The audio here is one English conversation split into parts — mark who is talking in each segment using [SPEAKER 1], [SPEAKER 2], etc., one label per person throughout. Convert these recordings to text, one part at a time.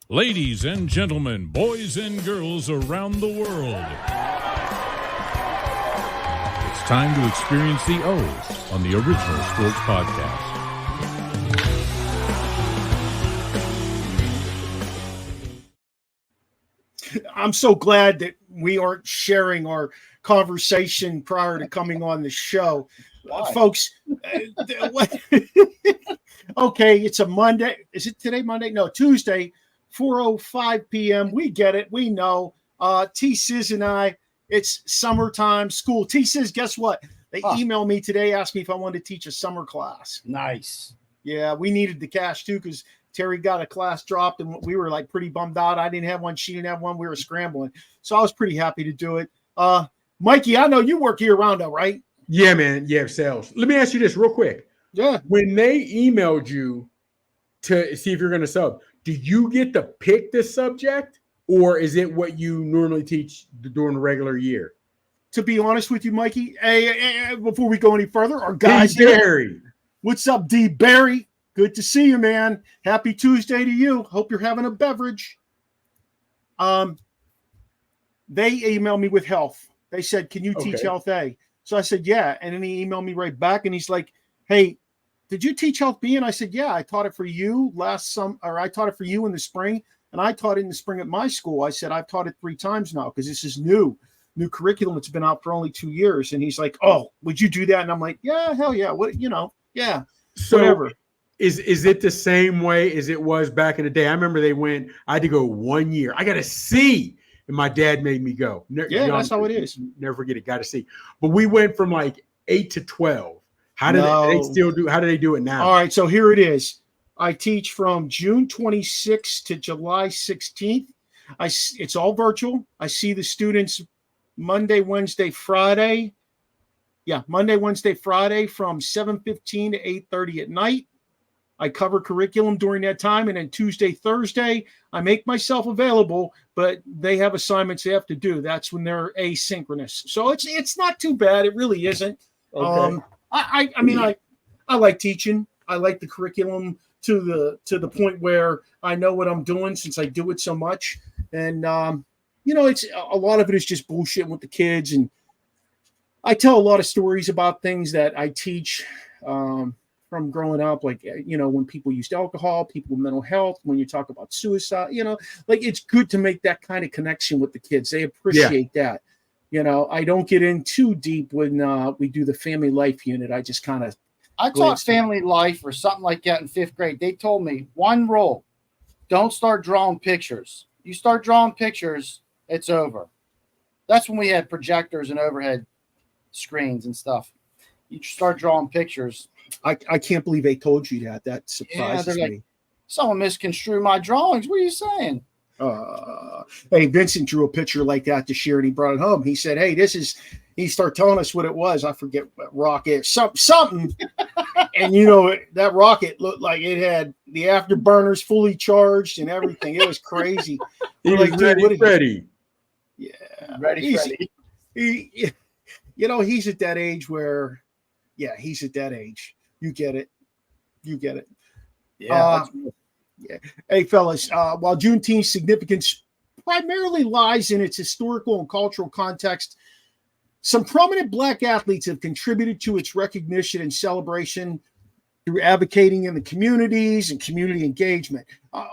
[SPEAKER 1] Ladies and gentlemen, boys and girls around the world, it's time to experience the O's on the Original Sports Podcast.
[SPEAKER 2] I'm so glad that we aren't sharing our conversation prior to coming on the show. Folks, okay, it's a Monday. Is it today Monday? No, Tuesday, 4:05 p.m. We get it. We know. T-Sizz and I, it's summertime school. T-Sizz, guess what? They emailed me today, asked me if I wanted to teach a summer class.
[SPEAKER 3] Nice.
[SPEAKER 2] Yeah, we needed the cash too because Terry got a class dropped and we were like pretty bummed out. I didn't have one. She didn't have one. We were scrambling. So I was pretty happy to do it. Mikey, I know you work year round though, right?
[SPEAKER 4] Yeah, man. Yeah, sales. Let me ask you this real quick.
[SPEAKER 2] Yeah.
[SPEAKER 4] When they emailed you to see if you're going to sub, do you get to pick the subject or is it what you normally teach during the regular year?
[SPEAKER 2] To be honest with you, Mikey, hey, before we go any further, our guys
[SPEAKER 4] D. Barry.
[SPEAKER 2] What's up, D. Barry? Good to see you, man. Happy Tuesday to you. Hope you're having a beverage. They emailed me with health. They said, can you teach health A? So I said, yeah. And then he emailed me right back and he's like, hey, did you teach health B? And I said, yeah, I taught it for you I taught it for you in the spring. And I taught it in the spring at my school. I said, I've taught it 3 times now because this is new curriculum. It's been out for only 2 years. And he's like, oh, would you do that? And I'm like, yeah, hell yeah. What, yeah.
[SPEAKER 4] So
[SPEAKER 2] whatever.
[SPEAKER 4] Is it the same way as it was back in the day? I remember I had to go 1 year. I got a C, and my dad made me go.
[SPEAKER 2] That's how it is.
[SPEAKER 4] Never forget it. Got a C. But we went from like 8 to 12. How do they do it now?
[SPEAKER 2] All right, so here it is. I teach from June 26th to July 16th. It's all virtual. I see the students Monday, Wednesday, Friday. Yeah, Monday, Wednesday, Friday from 7:15 to 8:30 at night. I cover curriculum during that time. And then Tuesday, Thursday, I make myself available, but they have assignments they have to do. That's when they're asynchronous. So it's not too bad. It really isn't.
[SPEAKER 4] Okay.
[SPEAKER 2] I like teaching. I like the curriculum to the point where I know what I'm doing since I do it so much. And, it's a lot of it is just bullshit with the kids. And I tell a lot of stories about things that I teach, from growing up, like, when people used alcohol, people with mental health, when you talk about suicide, like it's good to make that kind of connection with the kids. They appreciate that. I don't get in too deep when we do the family life unit. I just kind of.
[SPEAKER 3] I taught family life or something like that in 5th grade. They told me one rule: don't start drawing pictures. You start drawing pictures, it's over. That's when we had projectors and overhead screens and stuff. You start drawing pictures.
[SPEAKER 2] I can't believe they told you that. That surprises me.
[SPEAKER 3] Someone misconstrued my drawings. What are you saying?
[SPEAKER 2] Hey, Vincent drew a picture like that to share and he brought it home. He said, hey, he started telling us what it was. I forget what rocket, something. And that rocket looked like it had the afterburners fully charged and everything. It was crazy.
[SPEAKER 4] He was like, ready.
[SPEAKER 2] Yeah.
[SPEAKER 3] Ready.
[SPEAKER 2] He's at that age where, he's at that age. You get it.
[SPEAKER 3] Yeah.
[SPEAKER 2] Yeah. Hey, fellas, while Juneteenth's significance primarily lies in its historical and cultural context, some prominent Black athletes have contributed to its recognition and celebration through advocating in the communities and community engagement.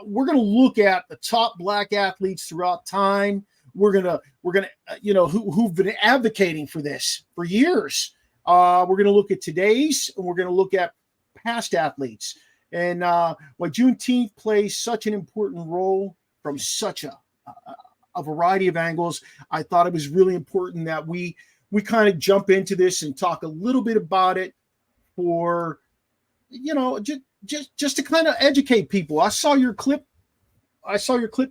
[SPEAKER 2] We're going to look at the top Black athletes throughout time. We're gonna who've been advocating for this for years. We're going to look at today's, and we're going to look at past athletes. And why Juneteenth plays such an important role from such a variety of angles, I thought it was really important that we kind of jump into this and talk a little bit about it for, just to kind of educate people. I saw your clip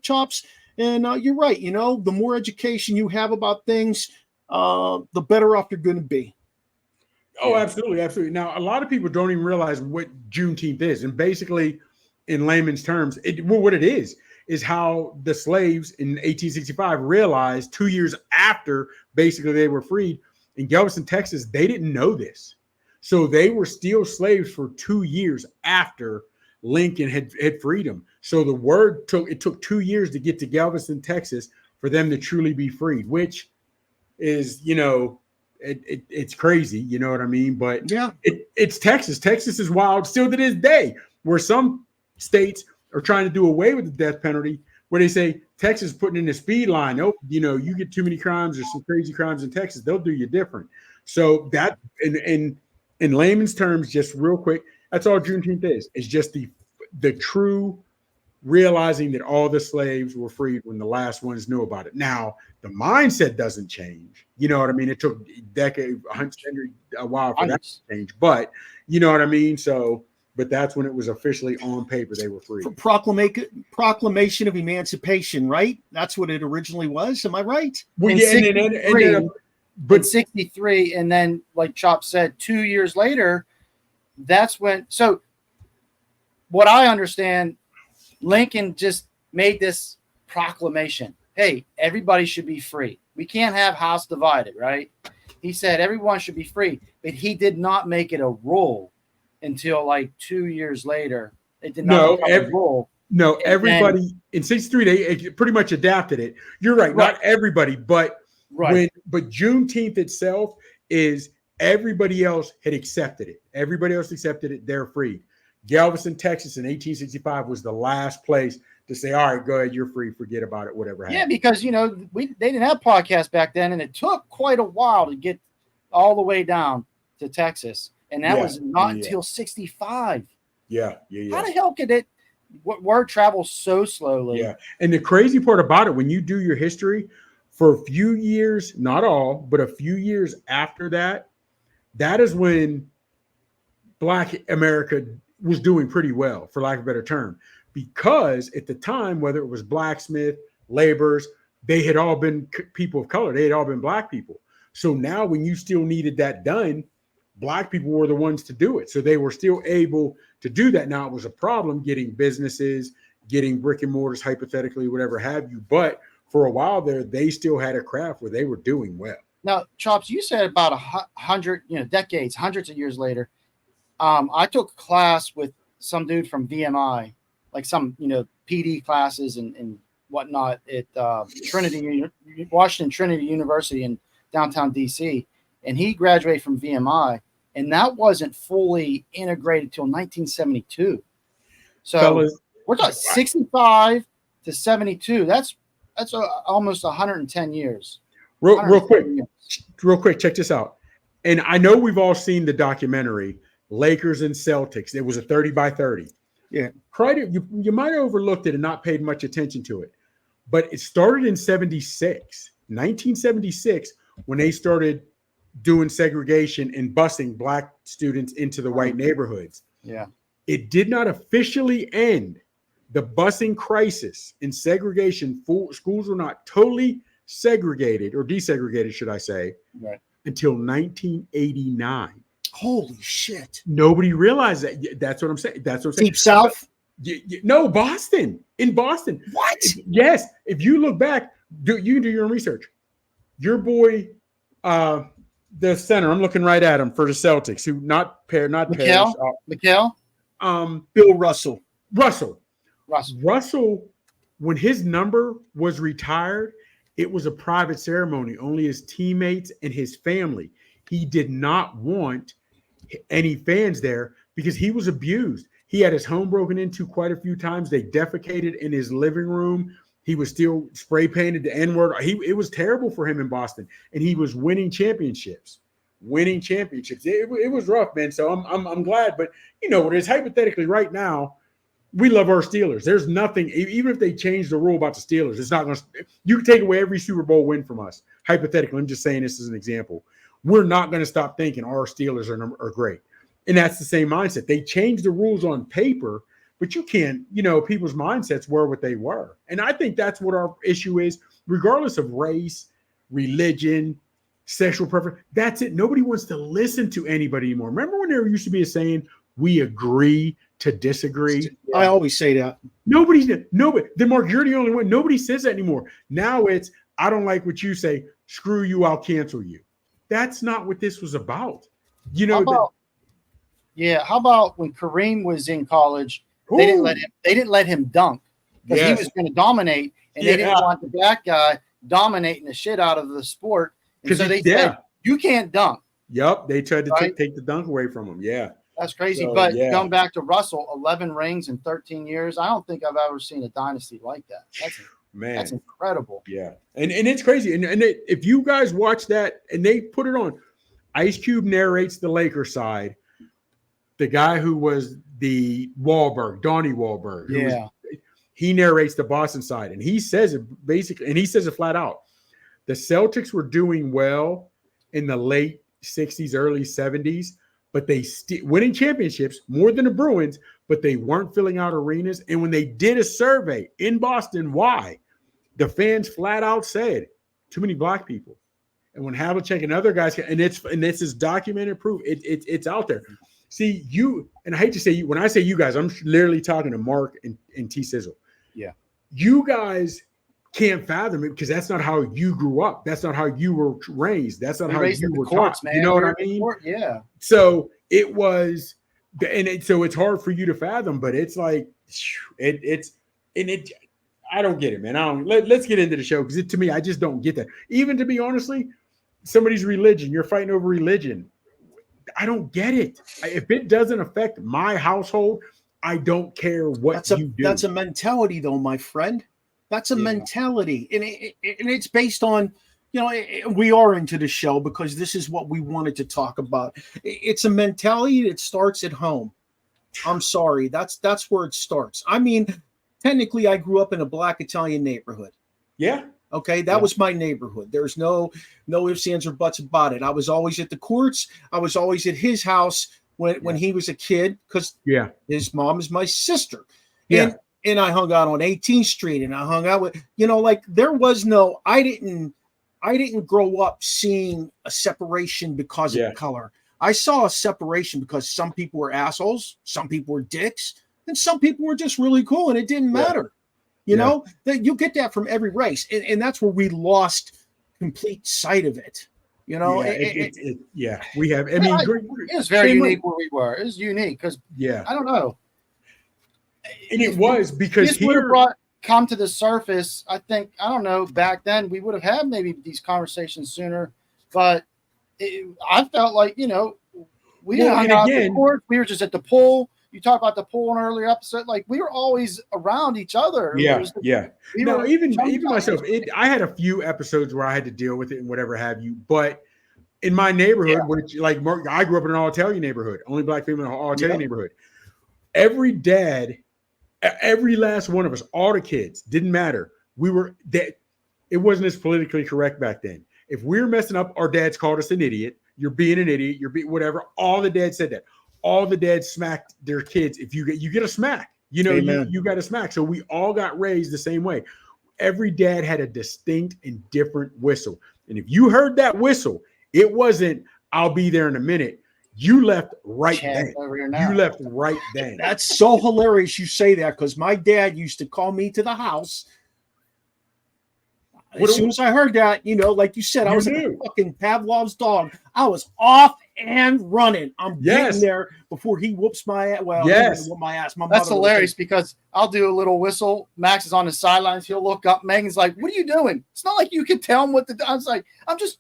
[SPEAKER 2] chops, and you're right. The more education you have about things, the better off you're going to be.
[SPEAKER 4] Oh, absolutely. Absolutely. Now, a lot of people don't even realize what Juneteenth is. And basically, in layman's terms, what it is how the slaves in 1865 realized 2 years after basically they were freed in Galveston, Texas, they didn't know this. So they were still slaves for 2 years after Lincoln had freedom. So the word took 2 years to get to Galveston, Texas, for them to truly be freed, which is, it's crazy. You know what I mean? But
[SPEAKER 2] yeah,
[SPEAKER 4] it's Texas. Texas is wild still to this day, where some states are trying to do away with the death penalty, where they say Texas is putting in the speed line. Oh, you get too many crimes or some crazy crimes in Texas, they'll do you different. So that in layman's terms, just real quick, that's all Juneteenth is. It's just the true realizing that all the slaves were freed when the last ones knew about it. Now, the mindset doesn't change. You know what I mean? It took a while for that to change, but you know what I mean? So, but that's when it was officially on paper they were free.
[SPEAKER 2] Proclamation of Emancipation, right? That's what it originally was. Am I right?
[SPEAKER 3] Well, yeah, but 63, and then like Chop said, 2 years later, that's when. So, what I understand, Lincoln just made this proclamation. Hey, everybody should be free. We can't have house divided, right? He said everyone should be free, but he did not make it a rule until like 2 years later. It did not become a rule.
[SPEAKER 4] No, everybody in 63, they pretty much adapted it. You're right. Not everybody, but but Juneteenth itself is everybody else had accepted it. Everybody else accepted it. They're free. Galveston, Texas in 1865 was the last place to say, all right, go ahead, you're free, forget about it, whatever happened.
[SPEAKER 3] Yeah, because, they didn't have podcasts back then, and it took quite a while to get all the way down to Texas, and that was not until 65.
[SPEAKER 4] Yeah.
[SPEAKER 3] How the hell could word travel so slowly?
[SPEAKER 4] Yeah, and the crazy part about it, when you do your history, for a few years, not all, but a few years after that, that is when Black America was doing pretty well, for lack of a better term, because at the time, whether it was blacksmith, laborers, they had all been people of color. They had all been Black people. So now when you still needed that done, Black people were the ones to do it. So they were still able to do that. Now it was a problem getting businesses, getting brick and mortars, hypothetically, whatever have you. But for a while there, they still had a craft where they were doing well.
[SPEAKER 3] Now, Chops, you said about 100, decades, hundreds of years later, I took a class with some dude from VMI, like some, PD classes and whatnot at Washington Trinity University in downtown DC. And he graduated from VMI, and that wasn't fully integrated till 1972. So we're talking 65 to 72. That's almost 110 years.
[SPEAKER 4] Real quick, check this out. And I know we've all seen the documentary Lakers and Celtics. It was a 30-by-30. Yeah. You might have overlooked it and not paid much attention to it. But it started in 1976, when they started doing segregation and busing Black students into the white neighborhoods.
[SPEAKER 3] Yeah.
[SPEAKER 4] It did not officially end. The busing crisis and segregation, schools were not totally segregated or desegregated, should I say, until 1989.
[SPEAKER 2] Holy shit.
[SPEAKER 4] Nobody realized that. That's what I'm saying.
[SPEAKER 2] Deep South?
[SPEAKER 4] No, Boston. In Boston.
[SPEAKER 2] What?
[SPEAKER 4] Yes. If you look back, you can do your own research. Your boy, the center, I'm looking right at him for the Celtics, who not
[SPEAKER 3] Mikal?
[SPEAKER 2] Bill Russell.
[SPEAKER 4] Russell, when his number was retired, it was a private ceremony, only his teammates and his family. He did not want any fans there because he was abused. He had his home broken into quite a few times. They defecated in his living room. He was still spray painted the N-word. It was terrible for him in Boston, and he was winning championships. It was rough, man. So I'm glad, but you know what it is. Hypothetically, right now, we love our Steelers. There's nothing, even if they change the rule about the Steelers, it's not going to. You can take away every Super Bowl win from us. Hypothetically, I'm just saying this as an example. We're not going to stop thinking our Steelers are great. And that's the same mindset. They changed the rules on paper, but you can't, people's mindsets were what they were. And I think that's what our issue is, regardless of race, religion, sexual preference. That's it. Nobody wants to listen to anybody anymore. Remember when there used to be a saying, we agree to disagree?
[SPEAKER 2] I always say that.
[SPEAKER 4] Nobody. Then Mark, you're the only one. Nobody says that anymore. Now it's, I don't like what you say. Screw you. I'll cancel you. That's not what this was about.
[SPEAKER 3] How about when Kareem was in college They didn't let him dunk because he was going to dominate, and they didn't want the black guy dominating the shit out of the sport. And so they said, "You can't dunk."
[SPEAKER 4] Yep, they tried to take the dunk away from him. Yeah,
[SPEAKER 3] that's crazy. So, but going back to Russell, 11 rings in 13 years. I don't think I've ever seen a dynasty like that. That's incredible.
[SPEAKER 4] Yeah, and it's crazy. And if you guys watch that, and they put it on, Ice Cube narrates the Lakers side. The guy who was the Donnie Wahlberg. He narrates the Boston side, and he says it basically, and he says it flat out. The Celtics were doing well in the late 60s, early 70s, but they winning championships more than the Bruins, but they weren't filling out arenas. And when they did a survey in Boston, why? The fans flat out said, too many black people. And when Havlicek and other guys, and this is documented proof, it's out there. See, and I hate to say you, when I say you guys, I'm literally talking to Mark and T Sizzle.
[SPEAKER 3] Yeah.
[SPEAKER 4] You guys can't fathom it because that's not how you grew up. That's not how you were raised. That's not how you were taught. Man. You know what I mean?
[SPEAKER 3] Yeah.
[SPEAKER 4] So it was, so it's hard for you to fathom, but it's like, I don't get it, man. Let's get into the show because to me, I just don't get that. Even to be honestly, somebody's religion, you're fighting over religion. I don't get it. If it doesn't affect my household, I don't care what you do.
[SPEAKER 2] That's a mentality, though, my friend. That's a mentality, and it's based on, we are into the show because this is what we wanted to talk about. It's a mentality that starts at home. I'm sorry, that's where it starts. I mean, technically, I grew up in a Black Italian neighborhood.
[SPEAKER 4] Yeah.
[SPEAKER 2] Okay, that was my neighborhood. There's no ifs, ands, or buts about it. I was always at the courts. I was always at his house when he was a kid because his mom is my sister.
[SPEAKER 4] Yeah.
[SPEAKER 2] And I hung out on 18th Street, and I hung out with, there was no. I didn't grow up seeing a separation because of color. I saw a separation because some people were assholes, some people were dicks, and some people were just really cool, and it didn't matter. You know, that you get that from every race. And that's where we lost complete sight of it. We have. I mean,
[SPEAKER 3] it was very unique where we were. It was unique because, I don't know.
[SPEAKER 4] And it was because
[SPEAKER 3] he would have come to the surface. I think, I don't know, back then we would have had maybe these conversations sooner. But I felt like, we hung out at the court. We were just at the pool. You talk about the pool in an earlier episode, like we were always around each other.
[SPEAKER 4] Even myself, I had a few episodes where I had to deal with it and whatever have you. But in my neighborhood, which like I grew up in an all-Italian neighborhood, only black family in an all-Italian neighborhood. Every dad, every last one of us, all the kids, didn't matter. We were that. It wasn't as politically correct back then. If we were messing up, our dads called us an idiot. You're being an idiot. You're being whatever. All the dads said that. All the dads smacked their kids. If you get a smack, you got a smack. So we all got raised the same way. Every dad had a distinct and different whistle. And if you heard that whistle, it wasn't, I'll be there in a minute. You left right then. You left right then.
[SPEAKER 2] That's so hilarious you say that because my dad used to call me to the house. As soon as I heard that, like you said, I was like a fucking Pavlov's dog. I was off and running. I'm getting there before he whoops my ass. Well, whoop my ass.
[SPEAKER 3] That's hilarious because I'll do a little whistle. Max is on the sidelines. He'll look up. Megan's like, "What are you doing?" It's not like you can tell him what to do. I was like, "I'm just,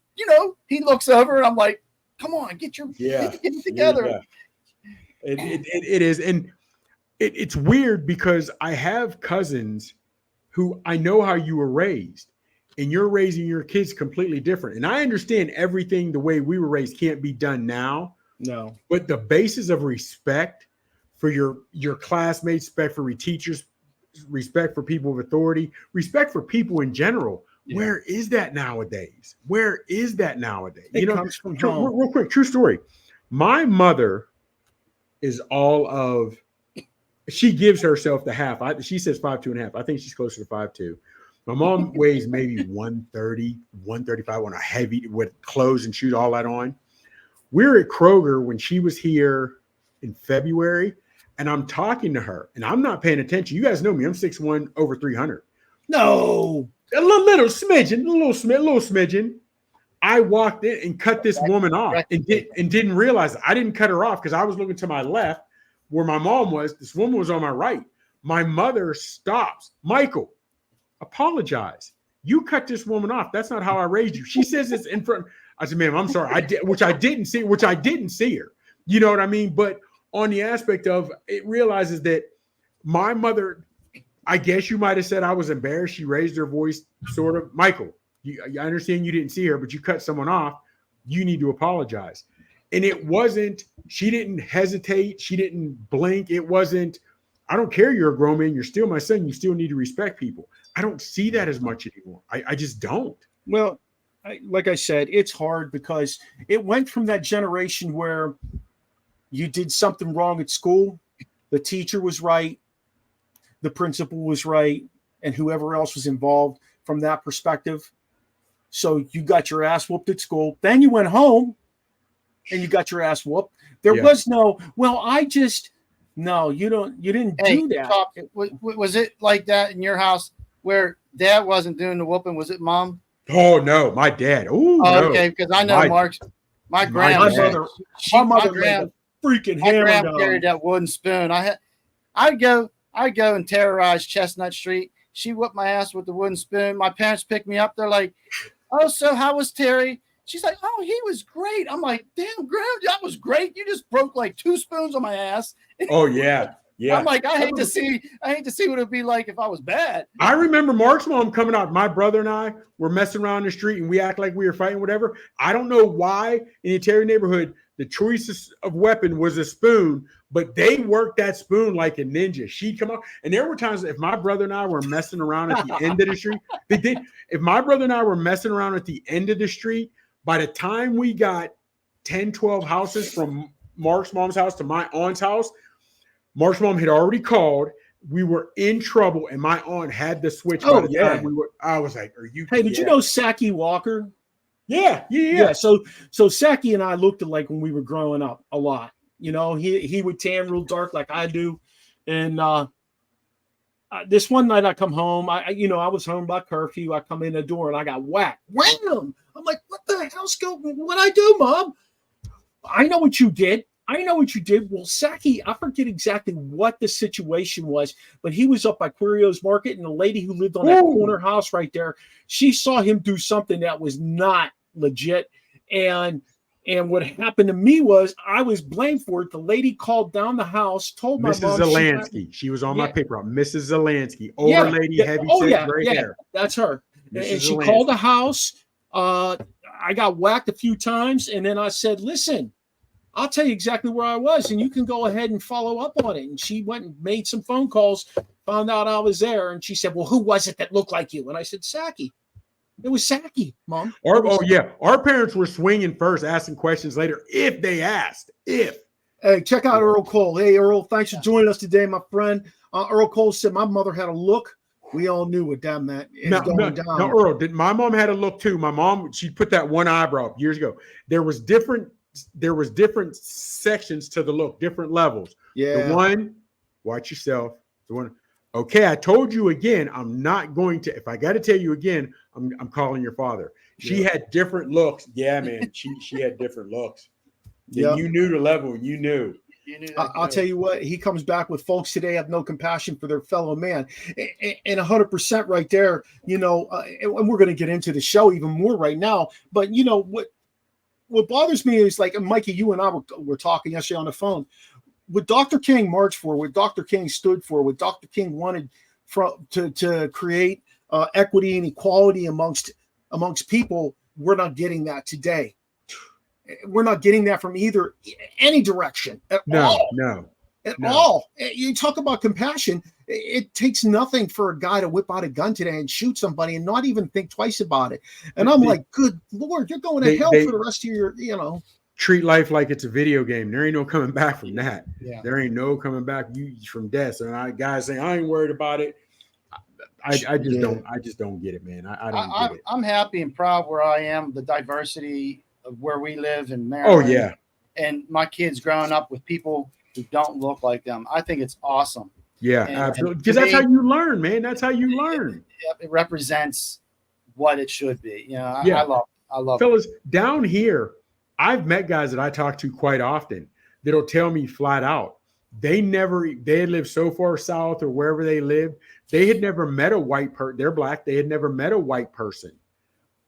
[SPEAKER 3] He looks over and I'm like, "Come on, get it together." Yeah.
[SPEAKER 4] It is, and it's weird because I have cousins who I know how you were raised. And you're raising your kids completely different. And I understand everything the way we were raised can't be done now.
[SPEAKER 2] No.
[SPEAKER 4] But the basis of respect for your classmates, respect for your teachers, respect for people of authority, respect for people in general. Yeah. Where is that nowadays?
[SPEAKER 2] It comes from home.
[SPEAKER 4] Real quick, true story. My mother is she gives herself the half. She says 5'2" and a half. I think she's closer to 5'2". My mom weighs maybe 130, 135 on a heavy with clothes and shoes, all that on. We're at Kroger when she was here in February, and I'm talking to her, and I'm not paying attention. You guys know me. I'm 6'1", over 300.
[SPEAKER 2] No.
[SPEAKER 4] A little smidgen. I walked in and cut this woman off and didn't realize I didn't cut her off because I was looking to my left. where my mom was. This woman was on my right. My mother stops. Michael, apologize. You cut this woman off. That's not how I raised you. She says it's in front. I said, ma'am, I'm sorry. I did, which I didn't see her. You know what I mean? But on the aspect of it realizes that my mother, I guess you might have said I was embarrassed. She raised her voice, sort of. Michael, I understand you didn't see her, but you cut someone off. You need to apologize. And it wasn't, she didn't hesitate. She didn't blink. It wasn't, I don't care. You're a grown man. You're still my son. You still need to respect people. I don't see that as much anymore. I just don't.
[SPEAKER 2] Well, like I said, it's hard because it went from that generation where you did something wrong at school. The teacher was right. The principal was right. And whoever else was involved from that perspective. So you got your ass whooped at school. Then you went home and you got your ass whooped. There was no, well, no, you didn't do that.
[SPEAKER 3] Was it like that in your house where dad wasn't doing the whooping? Was it mom?
[SPEAKER 4] Oh, no, my dad. Ooh,
[SPEAKER 3] oh,
[SPEAKER 4] no.
[SPEAKER 3] Okay, because I know my grandmother.
[SPEAKER 2] My mother freaking hammer down.
[SPEAKER 3] Carried that wooden spoon. I'd go and terrorize Chestnut Street. She whipped my ass with the wooden spoon. My parents picked me up. They're like, "Oh, so how was Terry?" She's like, "Oh, he was great." I'm like, "Damn, Grandma, that was great. You just broke like 2 spoons on my ass."
[SPEAKER 4] Oh yeah. Yeah.
[SPEAKER 3] I'm like, I hate to see what it'd be like if I was bad.
[SPEAKER 4] I remember Mark's mom coming out. My brother and I were messing around the street and we act like we were fighting, whatever. I don't know why in the Terry neighborhood, the choice of weapon was a spoon, but they worked that spoon like a ninja. She'd come out. And there were times if my brother and I were messing around at the end of the street, if my brother and I were messing around at the end of the street, by the time we got 10, 12 houses from Mark's mom's house to my aunt's house, Mark's mom had already called. We were in trouble, and my aunt had the switch. By the time we were, I was like, "Are you?"
[SPEAKER 2] Hey, did you know Saki Walker?
[SPEAKER 4] Yeah.
[SPEAKER 2] So Saki and I looked alike when we were growing up a lot. You know, he would tan real dark like I do, and this one night I come home. I was home by curfew. I come in the door and I got whacked. Wham! I'm like, "What the hell's going? What I do, Mom? I know what you did. Well, Saki, I forget exactly what the situation was, but he was up by Quirio's Market, and the lady who lived on that corner house right there, she saw him do something that was not legit. And what happened to me was I was blamed for it. The lady called down the house, told my mom.
[SPEAKER 4] Mrs. Zelansky. She was on my paper. Mrs. Zelansky, older lady, heavy set, gray hair.
[SPEAKER 2] That's her.
[SPEAKER 4] Mrs.
[SPEAKER 2] And she
[SPEAKER 4] Zelansky.
[SPEAKER 2] called the house. I got whacked a few times, and then I said, "Listen, I'll tell you exactly where I was, and you can go ahead and follow up on it." And she went and made some phone calls, found out I was there, and she said, "Well, who was it that looked like you?" And I said, "Saki." It was Saki, Mom.
[SPEAKER 4] Our parents were swinging first, asking questions later if they asked. Hey,
[SPEAKER 2] check out Earl Cole. Hey, Earl, thanks for joining us today, my friend. Earl Cole said my mother had a look. We all knew what that meant. Going down.
[SPEAKER 4] No, Earl, my mom had a look too. My mom, she put that one eyebrow up years ago. There was different sections to the look, different levels.
[SPEAKER 2] Yeah.
[SPEAKER 4] The one, watch yourself. The one, okay, I told you again, I'm not going to, if I got to tell you again, I'm calling your father. She had different looks. Yeah, man. She had different looks. Yeah. You knew the level. You knew.
[SPEAKER 2] I'll tell you what, he comes back with folks today have no compassion for their fellow man. And 100% right there, and we're going to get into the show even more right now. But, what bothers me is, like, Mikey, you and I were talking yesterday on the phone. What Dr. King marched for, what Dr. King stood for, what Dr. King wanted to create equity and equality amongst people, we're not getting that today. We're not getting that from any direction at all. All. You talk about compassion. It takes nothing for a guy to whip out a gun today and shoot somebody and not even think twice about it. And I'm like, good Lord, you're going to hell for the rest of your,
[SPEAKER 4] Treat life like it's a video game. There ain't no coming back from that.
[SPEAKER 2] Yeah.
[SPEAKER 4] There ain't no coming back from death. And guys saying, I ain't worried about it. I just don't get it, man. I don't get it.
[SPEAKER 3] I'm happy and proud where I am, the diversity of where we live in Maryland.
[SPEAKER 4] Oh, yeah.
[SPEAKER 3] And my kids growing up with people who don't look like them. I think it's awesome.
[SPEAKER 4] Yeah, absolutely. Because that's how you learn, man. That's how you learn.
[SPEAKER 3] It represents what it should be. I love
[SPEAKER 4] Fellas, down here, I've met guys that I talk to quite often that'll tell me flat out, they had lived so far south or wherever they lived, they had never met a white person. They're black. They had never met a white person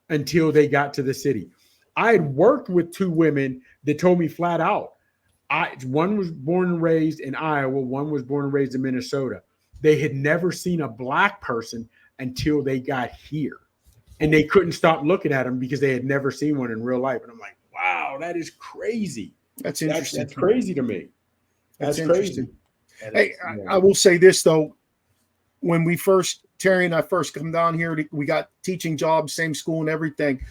[SPEAKER 4] until they got to the city. I had worked with 2 women that told me flat out, one was born and raised in Iowa, one was born and raised in Minnesota. They had never seen a black person until they got here. And they couldn't stop looking at them because they had never seen one in real life. And I'm like, wow, that is crazy.
[SPEAKER 2] That's interesting.
[SPEAKER 4] That's crazy to me. That's crazy.
[SPEAKER 2] Hey, I will say this, though. When Terry and I first come down here, we got teaching jobs, same school and everything.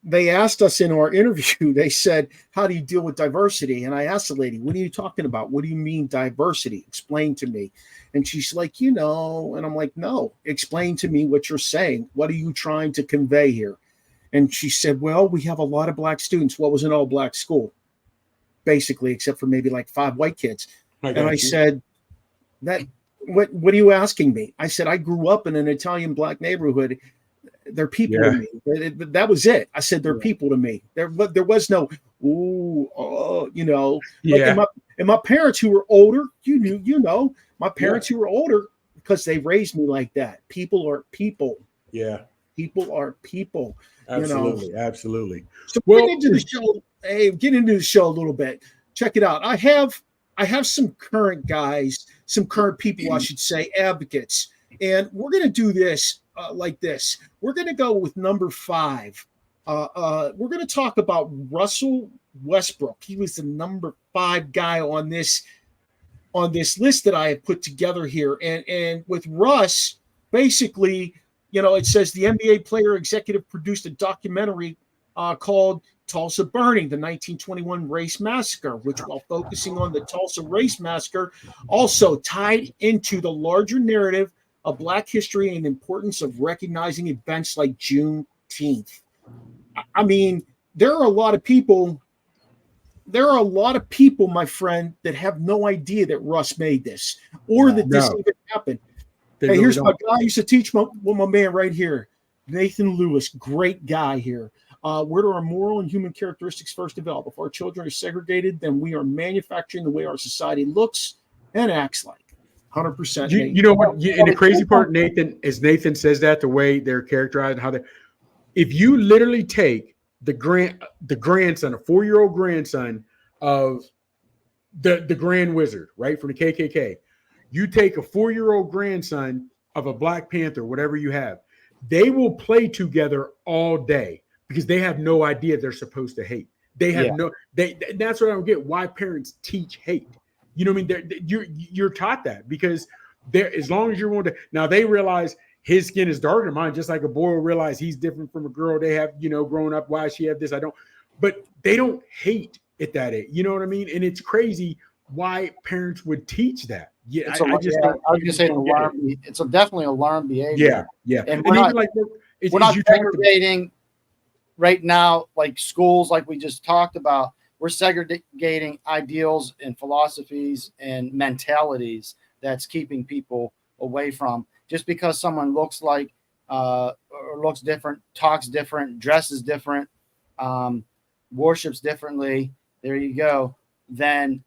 [SPEAKER 2] They asked us in our interview, they said, how do you deal with diversity? And I asked the lady, what are you talking about? What do you mean diversity? Explain to me. And she's like, and I'm like, no, explain to me what you're saying. What are you trying to convey here? And she said, well, we have a lot of black students. What was an all black school? Basically, except for maybe like 5 white kids. I said, what are you asking me? I said, I grew up in an Italian black neighborhood. They're people to me. That was it. I said, they're people to me. There was no,
[SPEAKER 4] Yeah.
[SPEAKER 2] And my parents who were older, my parents who were older, because they raised me like that. People are people.
[SPEAKER 4] Yeah.
[SPEAKER 2] People are people.
[SPEAKER 4] Absolutely. Absolutely.
[SPEAKER 2] So get into the show. Hey, get into the show a little bit. Check it out. I have some current guys, some current people, I should say, advocates. And we're going to do this like this. We're going to go with number 5. We're going to talk about Russell Westbrook. He was the number 5 guy on this list that I have put together here. And with Russ, basically, it says the NBA player executive produced a documentary called Tulsa Burning, the 1921 Race Massacre, which, while focusing on the Tulsa Race Massacre, also tied into the larger narrative of Black history and importance of recognizing events like Juneteenth. I mean, there are a lot of people, my friend, that have no idea that Russ made this or that this even happened. Hey, really here's my guy I used to teach my man right here, Nathan Lewis, great guy here. Where do our moral and human characteristics first develop? If our children are segregated, then we are manufacturing the way our society looks and acts like. 100%.
[SPEAKER 4] You know what? And the crazy part, Nathan, is Nathan says that the way they're characterized and how they. If you literally take the grandson, a 4-year-old grandson of the Grand Wizard, right, from the KKK, you take a 4-year-old grandson of a Black Panther, whatever you have, they will play together all day because they have no idea they're supposed to hate. They have that's what I don't get. Why parents teach hate. You know what I mean? You're taught that because as long as you're willing to. Now they realize his skin is darker than mine, just like a boy will realize he's different from a girl. They have, growing up, why she have this? I don't. But they don't hate at that age. You know what I mean? And it's crazy why parents would teach that. Yeah, I was going to say
[SPEAKER 3] it's definitely a learned behavior.
[SPEAKER 4] Yeah.
[SPEAKER 3] And we're not segregating right now, like schools, like we just talked about. We're segregating ideals and philosophies and mentalities that's keeping people away from. Just because someone looks like or looks different, talks different, dresses different, worships differently, there you go, then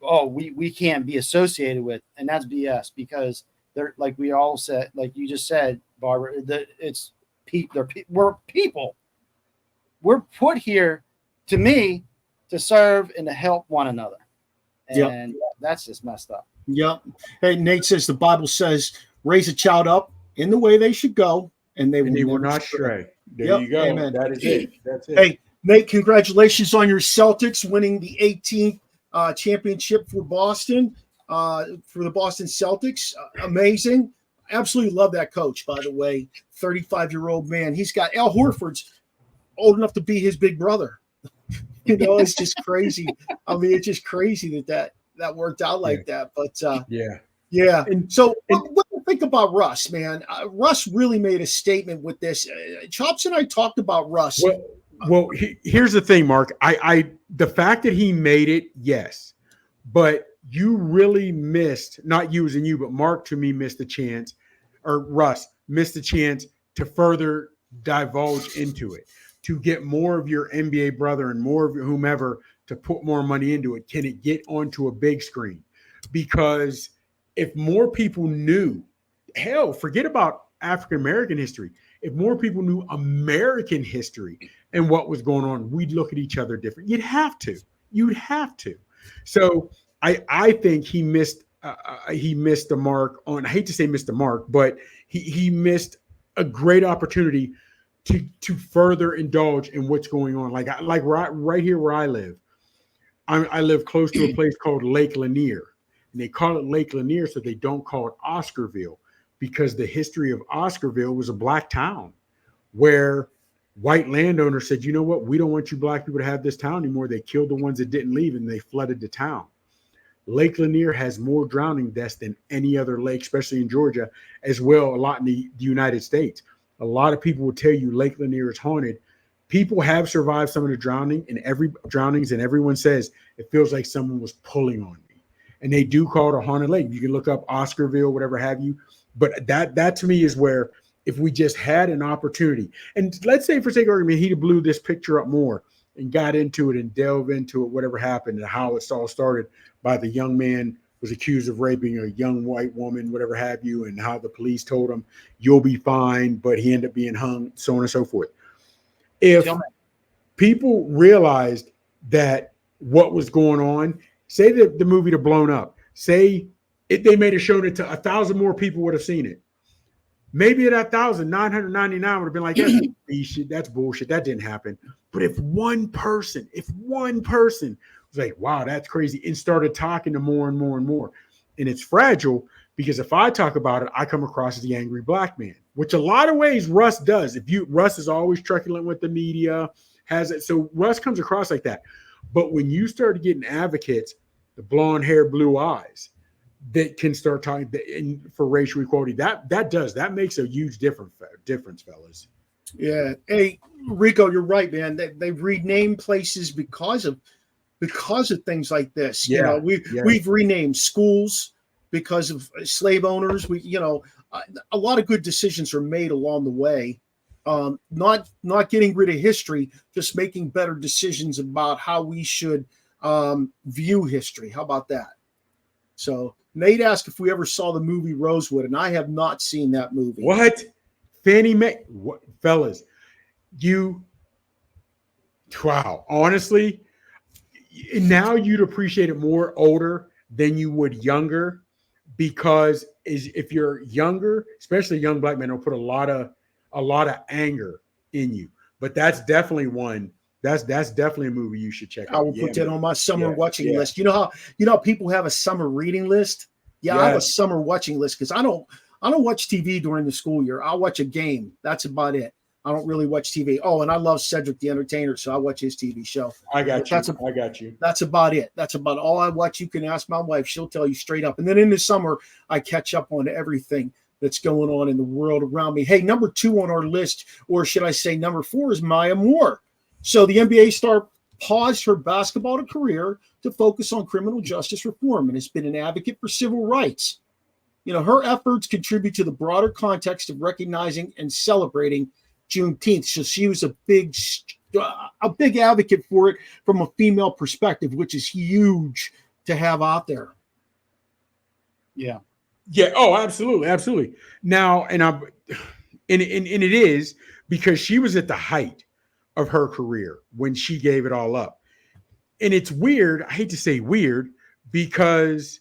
[SPEAKER 3] we can't be associated with, and that's BS because they're, like we all said, like you just said, Barbara, we're people. We're put here, to me, to serve and to help one another. And that's just messed up.
[SPEAKER 2] Yep. Hey, Nate says the Bible says, raise a child up in the way they should go, and they will not stray.
[SPEAKER 4] There you go.
[SPEAKER 2] Amen.
[SPEAKER 4] That is it. That's it.
[SPEAKER 2] Hey, Nate, congratulations on your Celtics winning the 18th championship for Boston, for the Boston Celtics. Amazing. Absolutely love that coach, by the way. 35-year-old man. He's got Al Horford's old enough to be his big brother. It's just crazy. I mean, it's just crazy that worked out like that. But yeah. And so what do you think about Russ, man? Russ really made a statement with this. Chops and I talked about Russ.
[SPEAKER 4] Well, here's the thing, Mark. The fact that he made it, yes, but you really missed, not you as in you, but Mark to me missed the chance, or Russ missed the chance to further divulge into it, to get more of your NBA brother and more of whomever to put more money into it? Can it get onto a big screen? Because if more people knew, hell, forget about African American history. If more people knew American history and what was going on, we'd look at each other different. You'd have to. So I think he missed the mark on. I hate to say missed the mark, but he missed a great opportunity to further indulge in what's going on. Like right here where I live. I live close to a place called Lake Lanier, and they call it Lake Lanier so they don't call it Oscarville, because the history of Oscarville was a black town where white landowners said, you know what, we don't want you black people to have this town anymore. They killed the ones that didn't leave and they flooded the town. Lake Lanier has more drowning deaths than any other lake, especially in Georgia, as well, a lot in the United States. A lot of people will tell you Lake Lanier is haunted. People have survived some of the drownings, and everyone says it feels like someone was pulling on me. And they do call it a haunted lake. You can look up Oscarville, whatever have you. But that to me is where, if we just had an opportunity, and let's say for sake of argument, he blew this picture up more and got into it and delve into it, whatever happened and how it's all started by the young man was accused of raping a young white woman, whatever have you, and how the police told him, you'll be fine, but he ended up being hung, so on and so forth. If people realized that what was going on, say that the movie had blown up, say they made it shown it to 1,000 more people would have seen it. Maybe at 1,999 would have been like, that's bullshit. That didn't happen. But if one person was like, wow, that's crazy, and started talking to more and more and more, and it's fragile, because if I talk about it, I come across as the angry black man, which a lot of ways Russ does. Russ is always truculent with the media, has it. So Russ comes across like that. But when you start getting advocates, the blonde hair, blue eyes, that can start talking for racial equality, that makes a huge difference, fellas.
[SPEAKER 2] Yeah. Hey, Rico, you're right, man. They've renamed places because of things like this.
[SPEAKER 4] Yeah.
[SPEAKER 2] We've renamed schools because of slave owners. A lot of good decisions are made along the way. Not getting rid of history, just making better decisions about how we should view history. How about that? So Nate asked if we ever saw the movie Rosewood, and I have not seen that movie.
[SPEAKER 4] What? Fannie Mae? What, fellas? Wow. Honestly, now you'd appreciate it more older than you would younger, because if you're younger, especially young black men, will put a lot of anger in you. But that's definitely one. That's definitely a movie you should check out.
[SPEAKER 2] I will put that on my summer watching list. You know how people have a summer reading list? Yeah, I have a summer watching list because I don't watch TV during the school year. I'll watch a game. That's about it. I don't really watch TV. Oh, and I love Cedric the Entertainer, so I watch his TV show.
[SPEAKER 4] I got you.
[SPEAKER 2] That's about it. That's about all I watch. You can ask my wife. She'll tell you straight up. And then in the summer, I catch up on everything that's going on in the world around me. Hey, number 2 on our list, or should I say number 4, is Maya Moore. So the NBA star paused her basketball career to focus on criminal justice reform and has been an advocate for civil rights. Her efforts contribute to the broader context of recognizing and celebrating Juneteenth. So she was a big advocate for it from a female perspective, which is huge to have out there.
[SPEAKER 3] Yeah.
[SPEAKER 4] Yeah. Oh, absolutely. Absolutely. Now, and it is because she was at the height of her career when she gave it all up. And it's weird. I hate to say weird, because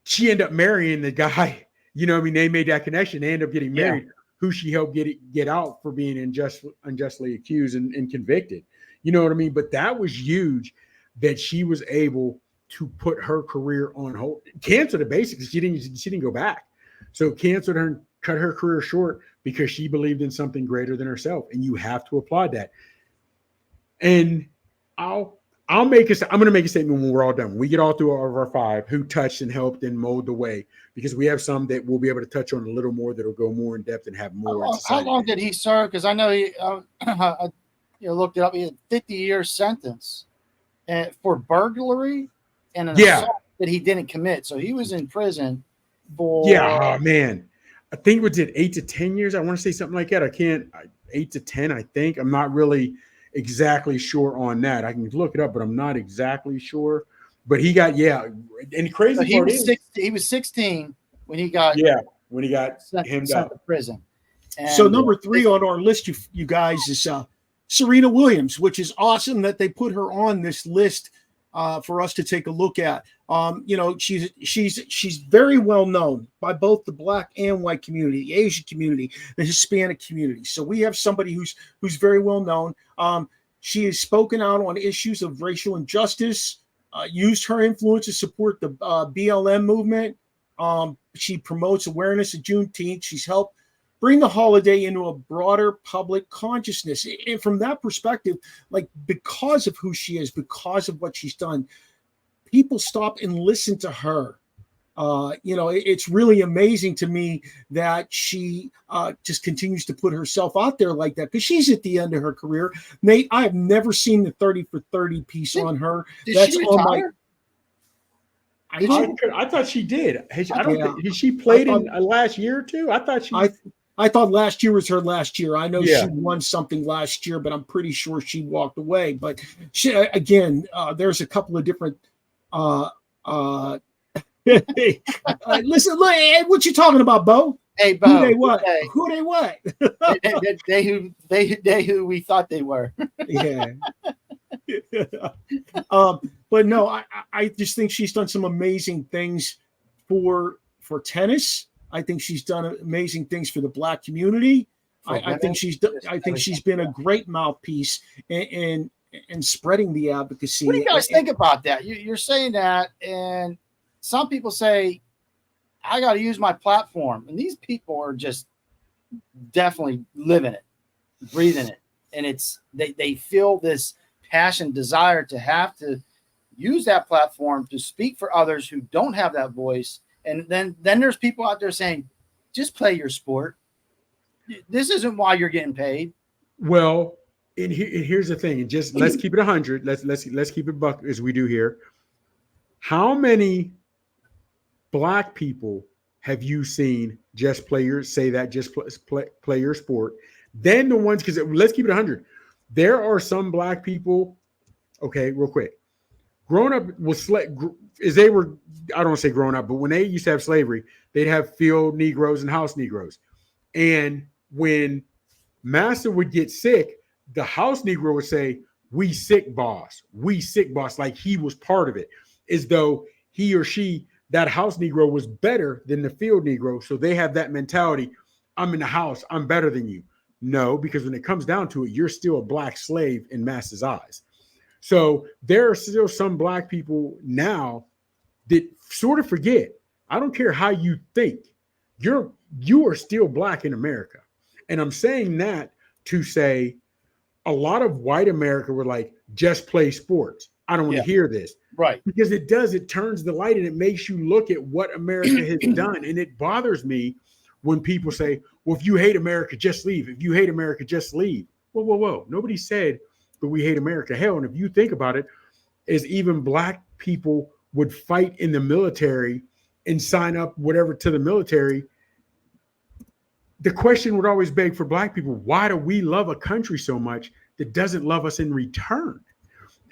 [SPEAKER 4] she ended up marrying the guy, they made that connection. They ended up getting married, who she helped get out for being unjustly accused and convicted. You know what I mean? But that was huge that she was able to put her career on hold, canceled it basically. She didn't go back. So canceled her and cut her career short because she believed in something greater than herself. And you have to applaud that. And I'm going to make a statement when we're all done. We get all through all of our 5 who touched and helped and mowed the way, because we have some that we'll be able to touch on a little more that'll go more in depth and have more.
[SPEAKER 3] How long did he serve? Because I know he looked it up. He had a 50-year sentence for burglary and an assault that he didn't commit. So he was in prison for.
[SPEAKER 4] Yeah, man. I think it was 8 to 10 years. I want to say something like that. 8 to 10, I think. I'm not really exactly sure on that. I can look it up, but I'm not exactly sure. But he got, and the crazy
[SPEAKER 3] So
[SPEAKER 4] part is
[SPEAKER 3] he was 16 when he got
[SPEAKER 4] hemmed
[SPEAKER 3] sent
[SPEAKER 4] up.
[SPEAKER 3] to prison. And
[SPEAKER 2] so number 3 on our list, you guys, is Serena Williams, which is awesome that they put her on this list for us to take a look at. She's very well known by both the Black and white community, the Asian community, the Hispanic community. So we have somebody who's very well known. She has spoken out on issues of racial injustice, used her influence to support the BLM movement. She promotes awareness of Juneteenth. She's helped bring the holiday into a broader public consciousness. And from that perspective, like, because of who she is, because of what she's done, people stop and listen to her. It's really amazing to me that she just continues to put herself out there like that, because she's at the end of her career. Nate, I have never seen the 30 for 30 piece on her.
[SPEAKER 3] That's she on
[SPEAKER 4] I thought she did. Has she played in last year or two?
[SPEAKER 2] I thought last year was her last year. I know she won something last year, but I'm pretty sure she walked away. But she, again, there's a couple of different. Listen, what you talking about, Bo?
[SPEAKER 3] Hey, Bo.
[SPEAKER 2] Who they what? Who they what?
[SPEAKER 3] they who we thought they were.
[SPEAKER 2] Yeah. But no, I just think she's done some amazing things for tennis. I think she's done amazing things for the Black community. I think she's been a great mouthpiece in spreading the advocacy.
[SPEAKER 3] What do you guys think about that? You're saying that, and some people say, I got to use my platform. And these people are just definitely living it, breathing it. And they feel this passion, desire to have to use that platform to speak for others who don't have that voice. And then there's people out there saying, just play your sport. This isn't why you're getting paid.
[SPEAKER 4] Well, and here's the thing, and just let's keep it 100. Let's keep it buck as we do here. How many Black people have you seen just play your sport? Then the ones, because let's keep it 100. There are some Black people. Okay, real quick. Growing up was I don't want to say growing up, but when they used to have slavery, they'd have field Negroes and house Negroes. And when Master would get sick, the house Negro would say, "We sick, boss. We sick, boss," like he was part of it, as though he or she, that house Negro, was better than the field Negro. So they have that mentality, I'm in the house, I'm better than you. No, because when it comes down to it, you're still a Black slave in Master's eyes. So there are still some Black people now that sort of forget, I don't care how you think, you are still Black in America. And I'm saying that to say a lot of white America were like, just play sports. I don't want to hear this.
[SPEAKER 3] Right.
[SPEAKER 4] Because it turns the light and it makes you look at what America has done. And it bothers me when people say, well, if you hate America, just leave. If you hate America, just leave. Whoa. Nobody said that we hate America. Hell, and if you think about it, is even Black people would fight in the military and sign up whatever to the military. The question would always beg for Black people, why do we love a country so much that doesn't love us in return?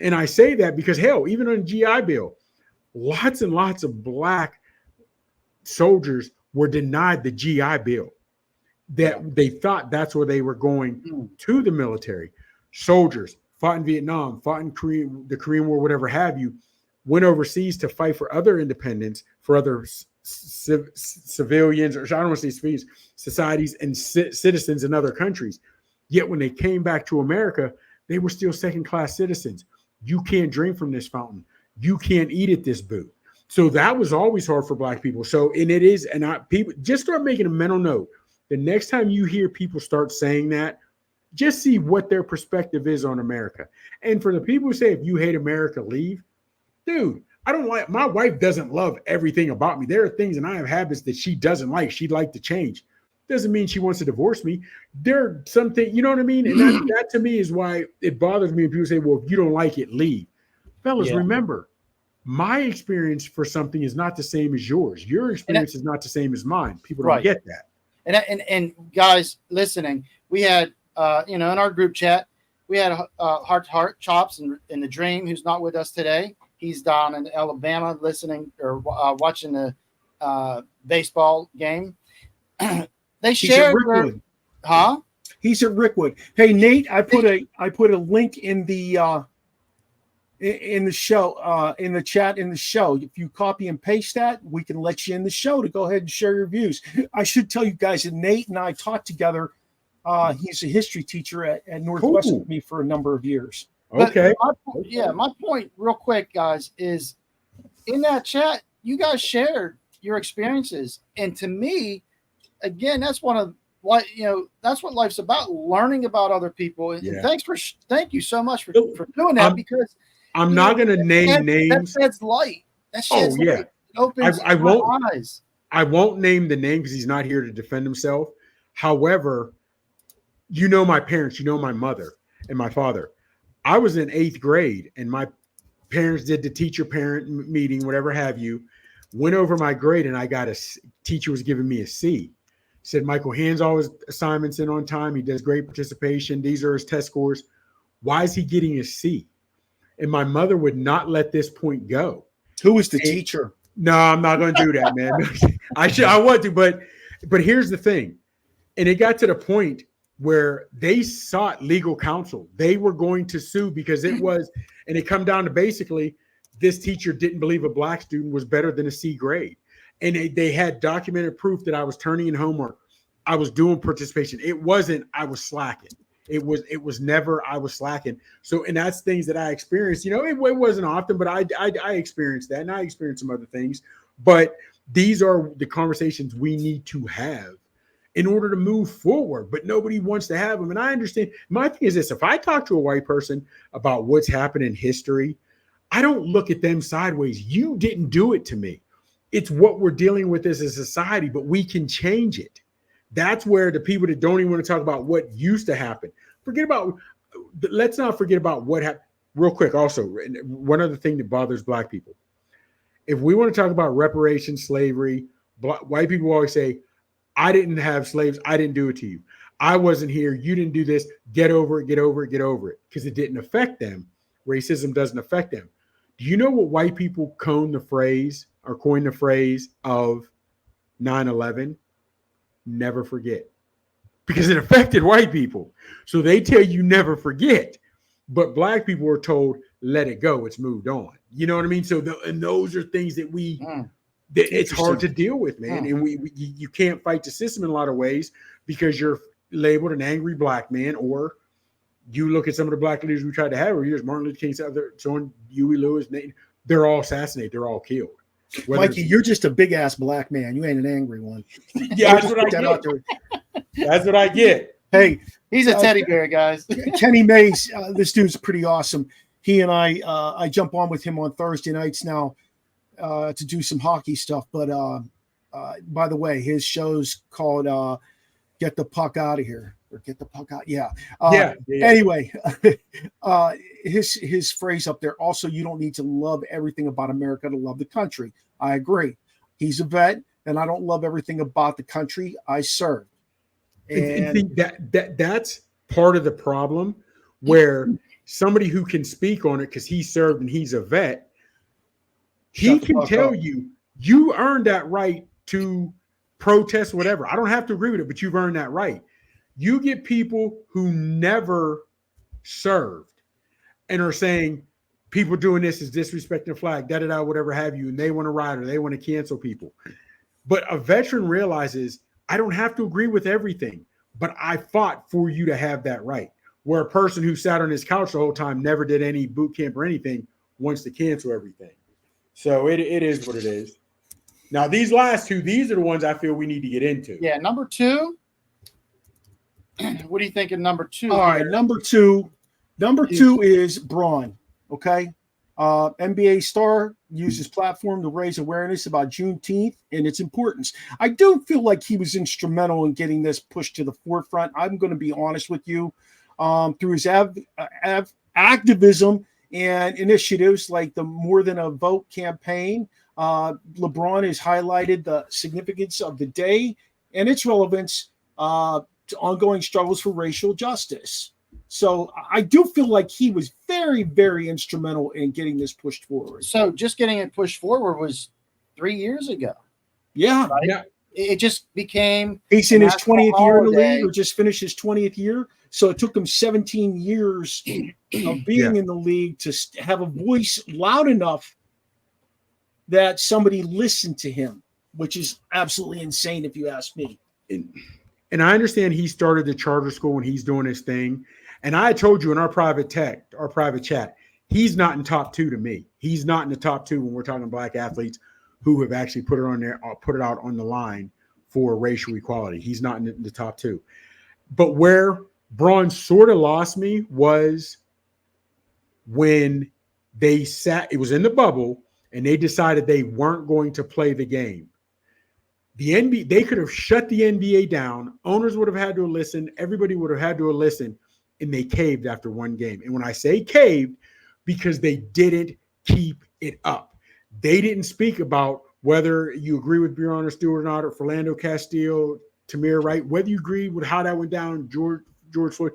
[SPEAKER 4] And I say that because, hell, even on GI Bill, lots and lots of Black soldiers were denied the GI Bill, that they thought that's where they were going to the military. Soldiers fought in Vietnam, fought in the Korean War, whatever have you, went overseas to fight for other independence, for other civilians, or I don't want to say civilians, societies and citizens in other countries. Yet when they came back to America, they were still second-class citizens. You can't drink from this fountain. You can't eat at this booth. So that was always hard for Black people. So, and it is, and people just start making a mental note. The next time you hear people start saying that, just see what their perspective is on America. And for the people who say, if you hate America, leave. Dude, my wife doesn't love everything about me. There are things, and I have habits that she doesn't like. She'd like to change. Doesn't mean she wants to divorce me. There are some things, you know what I mean? And that to me is why it bothers me when people say, well, if you don't like it, leave. Fellas, remember, my experience for something is not the same as yours. Your experience is not the same as mine. People don't get that.
[SPEAKER 3] And guys listening, we had, in our group chat, We had Heart to Heart Chops in the Dream, who's not with us today. He's down in Alabama listening or watching the baseball game. They shared
[SPEAKER 2] He's at Rickwood. Hey, Nate, I put a link in the show, in the chat in the show. If you copy and paste that, we can let you in the show to go ahead and share your views. I should tell you guys that Nate and I taught together. He's a history teacher at Northwestern with me for a number of years.
[SPEAKER 4] Okay.
[SPEAKER 3] My point real quick, guys, is in that chat, you guys shared your experiences. And to me, again, that's that's what life's about, learning about other people. And thank you so much for doing that, because
[SPEAKER 4] I'm not going to name names.
[SPEAKER 3] That sheds light. That sheds light. It opens eyes.
[SPEAKER 4] I won't name the name because he's not here to defend himself. However, you know my parents, you know my mother and my father. I was in 8th grade and my parents did the teacher-parent meeting, whatever have you, went over my grade and I got teacher was giving me a C. Said, Michael hands all his assignments in on time. He does great participation. These are his test scores. Why is he getting a C? And my mother would not let this point go.
[SPEAKER 2] Who was the teacher?
[SPEAKER 4] No, I'm not going to do that, man. I want to, but here's the thing. And it got to the point where they sought legal counsel. They were going to sue because it come down to basically this teacher didn't believe a black student was better than a C grade. And they had documented proof that I was turning in homework. I was doing participation. It wasn't, I was slacking. It was never, I was slacking. So, and that's things that I experienced, it wasn't often, but I experienced that, and I experienced some other things, but these are the conversations we need to have in order to move forward, but nobody wants to have them. And I understand. My thing is this: if I talk to a white person about what's happened in history, I don't look at them sideways. You didn't do it to me. It's what we're dealing with as a society, but we can change it. That's where the people that don't even want to talk about what used to happen, let's not forget about what happened. Real quick, also, one other thing that bothers black people. If we want to talk about reparations, slavery, white people always say, I didn't have slaves. I didn't do it to you. I wasn't here. You didn't do this. Get over it, get over it, get over it. Because it didn't affect them. Racism doesn't affect them. Do you know what white people coined the phrase of 9/11? Never forget. Because it affected white people. So they tell you never forget. But black people are told, let it go. It's moved on. You know what I mean? So and those are things that it's hard to deal with, man. And you can't fight the system in a lot of ways because you're labeled an angry black man, or you look at some of the black leaders we tried to have over years, Martin Luther King, John Huey Lewis, Nate, they're all assassinated. They're all killed.
[SPEAKER 2] Mikey, you're just a big ass black man. You ain't an angry one.
[SPEAKER 4] Yeah, that's what I get. That's what I get.
[SPEAKER 2] Hey,
[SPEAKER 3] he's a teddy bear, guys.
[SPEAKER 2] Kenny Mays, this dude's pretty awesome. He and I jump on with him on Thursday nights now to do some hockey stuff. But by the way, his show's called Get the Puck Out of Here. Or Get the Puck Out. Yeah. Anyway, his phrase up there, also, you don't need to love everything about America to love the country. I agree. He's a vet, and I don't love everything about the country I serve.
[SPEAKER 4] And think that's part of the problem, where somebody who can speak on it because he served and he's a vet, he can tell you earned that right to protest whatever. I don't have to agree with it, but you've earned that right. You get people who never served and are saying people doing this is disrespecting the flag, whatever have you, and they want to riot or they want to cancel people. But a veteran realizes, I don't have to agree with everything, but I fought for you to have that right. Where a person who sat on his couch the whole time, never did any boot camp or anything, wants to cancel everything. So it is what it is. Now, these last two, these are the ones I feel we need to get into.
[SPEAKER 3] Yeah, number two. What do you think of number two?
[SPEAKER 2] All right, number two. Number two is Braun. Okay. NBA star used his platform to raise awareness about Juneteenth and its importance. I do feel like he was instrumental in getting this pushed to the forefront. I'm going to be honest with you. Through his activism and initiatives like the More Than a Vote campaign, LeBron has highlighted the significance of the day and its relevance to ongoing struggles for racial justice. So I do feel like he was very, very instrumental in getting this pushed forward.
[SPEAKER 3] So just getting it pushed forward was 3 years ago.
[SPEAKER 2] Yeah.
[SPEAKER 3] Right?
[SPEAKER 4] Yeah.
[SPEAKER 3] It just became.
[SPEAKER 2] He's in his 20th year in the
[SPEAKER 3] holiday.
[SPEAKER 2] league, or just finished his 20th year. So it took him 17 years of being in the league to have a voice loud enough that somebody listened to him, which is absolutely insane if you ask me.
[SPEAKER 4] And I understand he started the charter school and he's doing his thing. And I told you in our private chat, he's not in top 2 to me. He's not in the top 2 when we're talking black athletes who have actually put it on there, put it out on the line for racial equality. He's not in the top 2. But where Braun sort of lost me was when they sat, it was in the bubble, and they decided they weren't going to play the game. The NBA, they could have shut the NBA down. Owners would have had to listen. Everybody would have had to listen, and they caved after one game. And when I say caved, because they didn't keep it up. They didn't speak about whether you agree with Breonna Stewart or not, or Philando Castile, Tamir Wright, whether you agree with how that went down, George Floyd.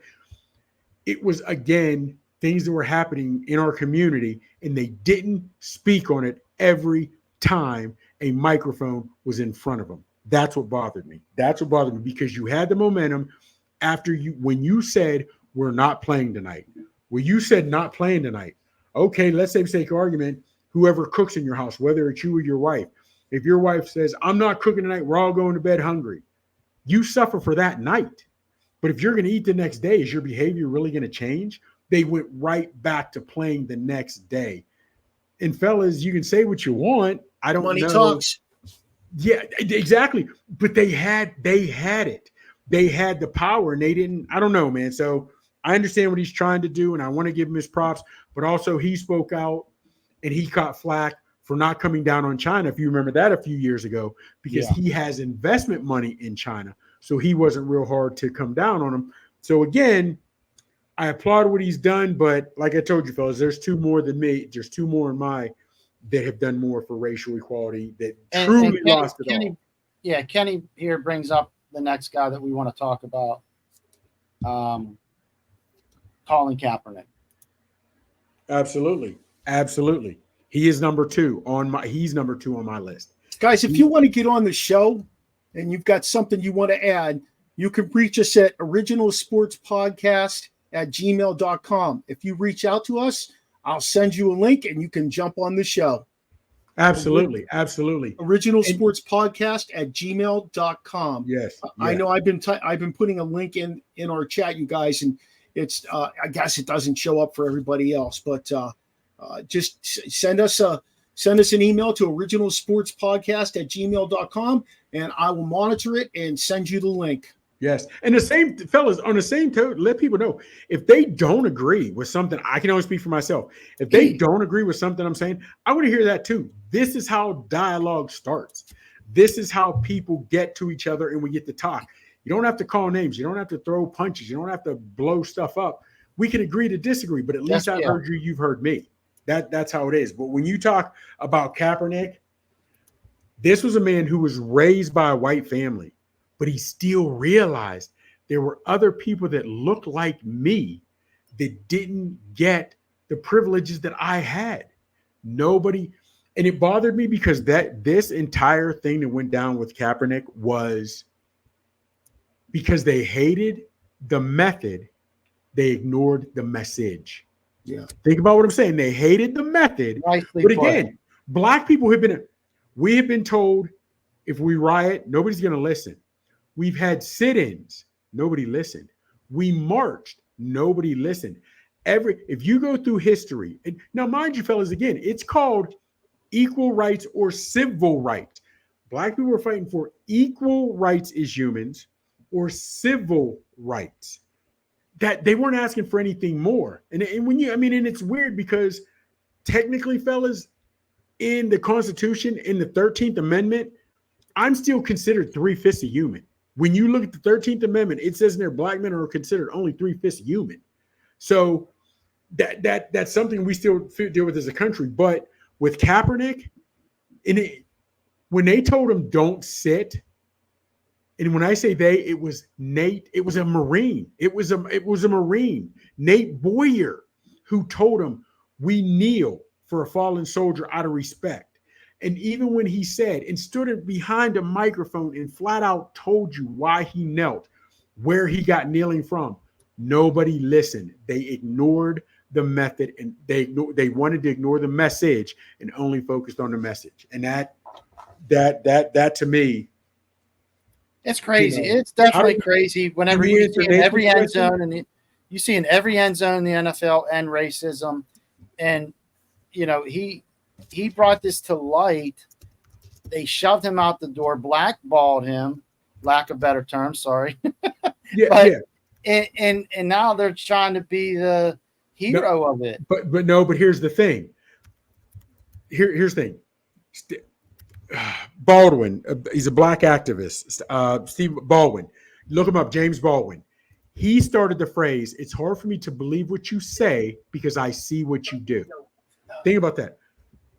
[SPEAKER 4] It was, again, things that were happening in our community, and they didn't speak on it every time a microphone was in front of them. That's what bothered me. That's what bothered me, because you had the momentum after when you said, we're not playing tonight. Well, you said not playing tonight. Okay, let's say, for sake of argument, whoever cooks in your house, whether it's you or your wife, if your wife says, I'm not cooking tonight, we're all going to bed hungry, you suffer for that night. But if you're going to eat the next day, is your behavior really going to change? They went right back to playing the next day. And fellas, you can say what you want. I don't know.
[SPEAKER 2] Money talks.
[SPEAKER 4] Yeah, exactly. But they had it. They had the power, and they didn't. I don't know, man. So I understand what he's trying to do, and I want to give him his props. But also, he spoke out, and he caught flack for not coming down on China, if you remember that a few years ago, because he has investment money in China. So he wasn't real hard to come down on him. So again, I applaud what he's done, but like I told you, fellas, there's 2 more than me. There's 2 more in my that have done more for racial equality that truly lost it all.
[SPEAKER 3] Yeah, Kenny here brings up the next guy that we want to talk about, Colin Kaepernick.
[SPEAKER 4] Absolutely. He is number 2 on my list.
[SPEAKER 2] Guys, if you want to get on the show and you've got something you want to add, you can reach us at originalsportspodcast@gmail.com. If you reach out to us, I'll send you a link and you can jump on the show.
[SPEAKER 4] Absolutely.
[SPEAKER 2] Originalsportspodcast@gmail.com.
[SPEAKER 4] Yes.
[SPEAKER 2] I know I've been putting a link in our chat, you guys, and it's I guess it doesn't show up for everybody else, but just send us an email to originalsportspodcast@gmail.com, and I will monitor it and send you the link.
[SPEAKER 4] Yes. And the same, fellas, on the same token, let people know, if they don't agree with something, I can only speak for myself. If they don't agree with something I'm saying, I want to hear that too. This is how dialogue starts. This is how people get to each other and we get to talk. You don't have to call names. You don't have to throw punches. You don't have to blow stuff up. We can agree to disagree, but at least I've heard you. You've heard me. That's how it is. But when you talk about Kaepernick, this was a man who was raised by a white family, but he still realized there were other people that looked like me that didn't get the privileges that I had. Nobody, and it bothered me because this entire thing that went down with Kaepernick was because they hated the method, they ignored the message.
[SPEAKER 2] Yeah.
[SPEAKER 4] Think about what I'm saying. They hated the method. But again, black people have been told if we riot, nobody's going to listen. We've had sit-ins. Nobody listened. We marched. Nobody listened. If you go through history, and now mind you, fellas, again, it's called equal rights or civil rights. Black people were fighting for equal rights as humans or civil rights. That they weren't asking for anything more. And when and it's weird because technically, fellas, in the Constitution, in the 13th Amendment, I'm still considered 3/5 a human. When you look at the 13th Amendment, it says in there black men are considered only 3/5 human. So that's something we still deal with as a country. But with Kaepernick, when they told him don't sit, And when I say they, it was Nate. It was a Marine. It was a Marine, Nate Boyer, who told him, "We kneel for a fallen soldier out of respect." And even when he said and stood behind a microphone and flat out told you why he knelt, where he got kneeling from, nobody listened. They ignored the method, and they wanted to ignore the message and only focused on the message. And that to me,
[SPEAKER 3] it's crazy. It's definitely crazy. Whenever you see in every end zone, and you see in every end zone in the NFL, and racism, and he brought this to light. They shoved him out the door, blackballed him, lack of better term. Sorry.
[SPEAKER 4] Yeah.
[SPEAKER 3] And now they're trying to be the hero of it.
[SPEAKER 4] But here's the thing. Here's the thing. Baldwin, he's a black activist. Steve Baldwin, look him up. James Baldwin. He started the phrase, "It's hard for me to believe what you say because I see what you do." Think about that.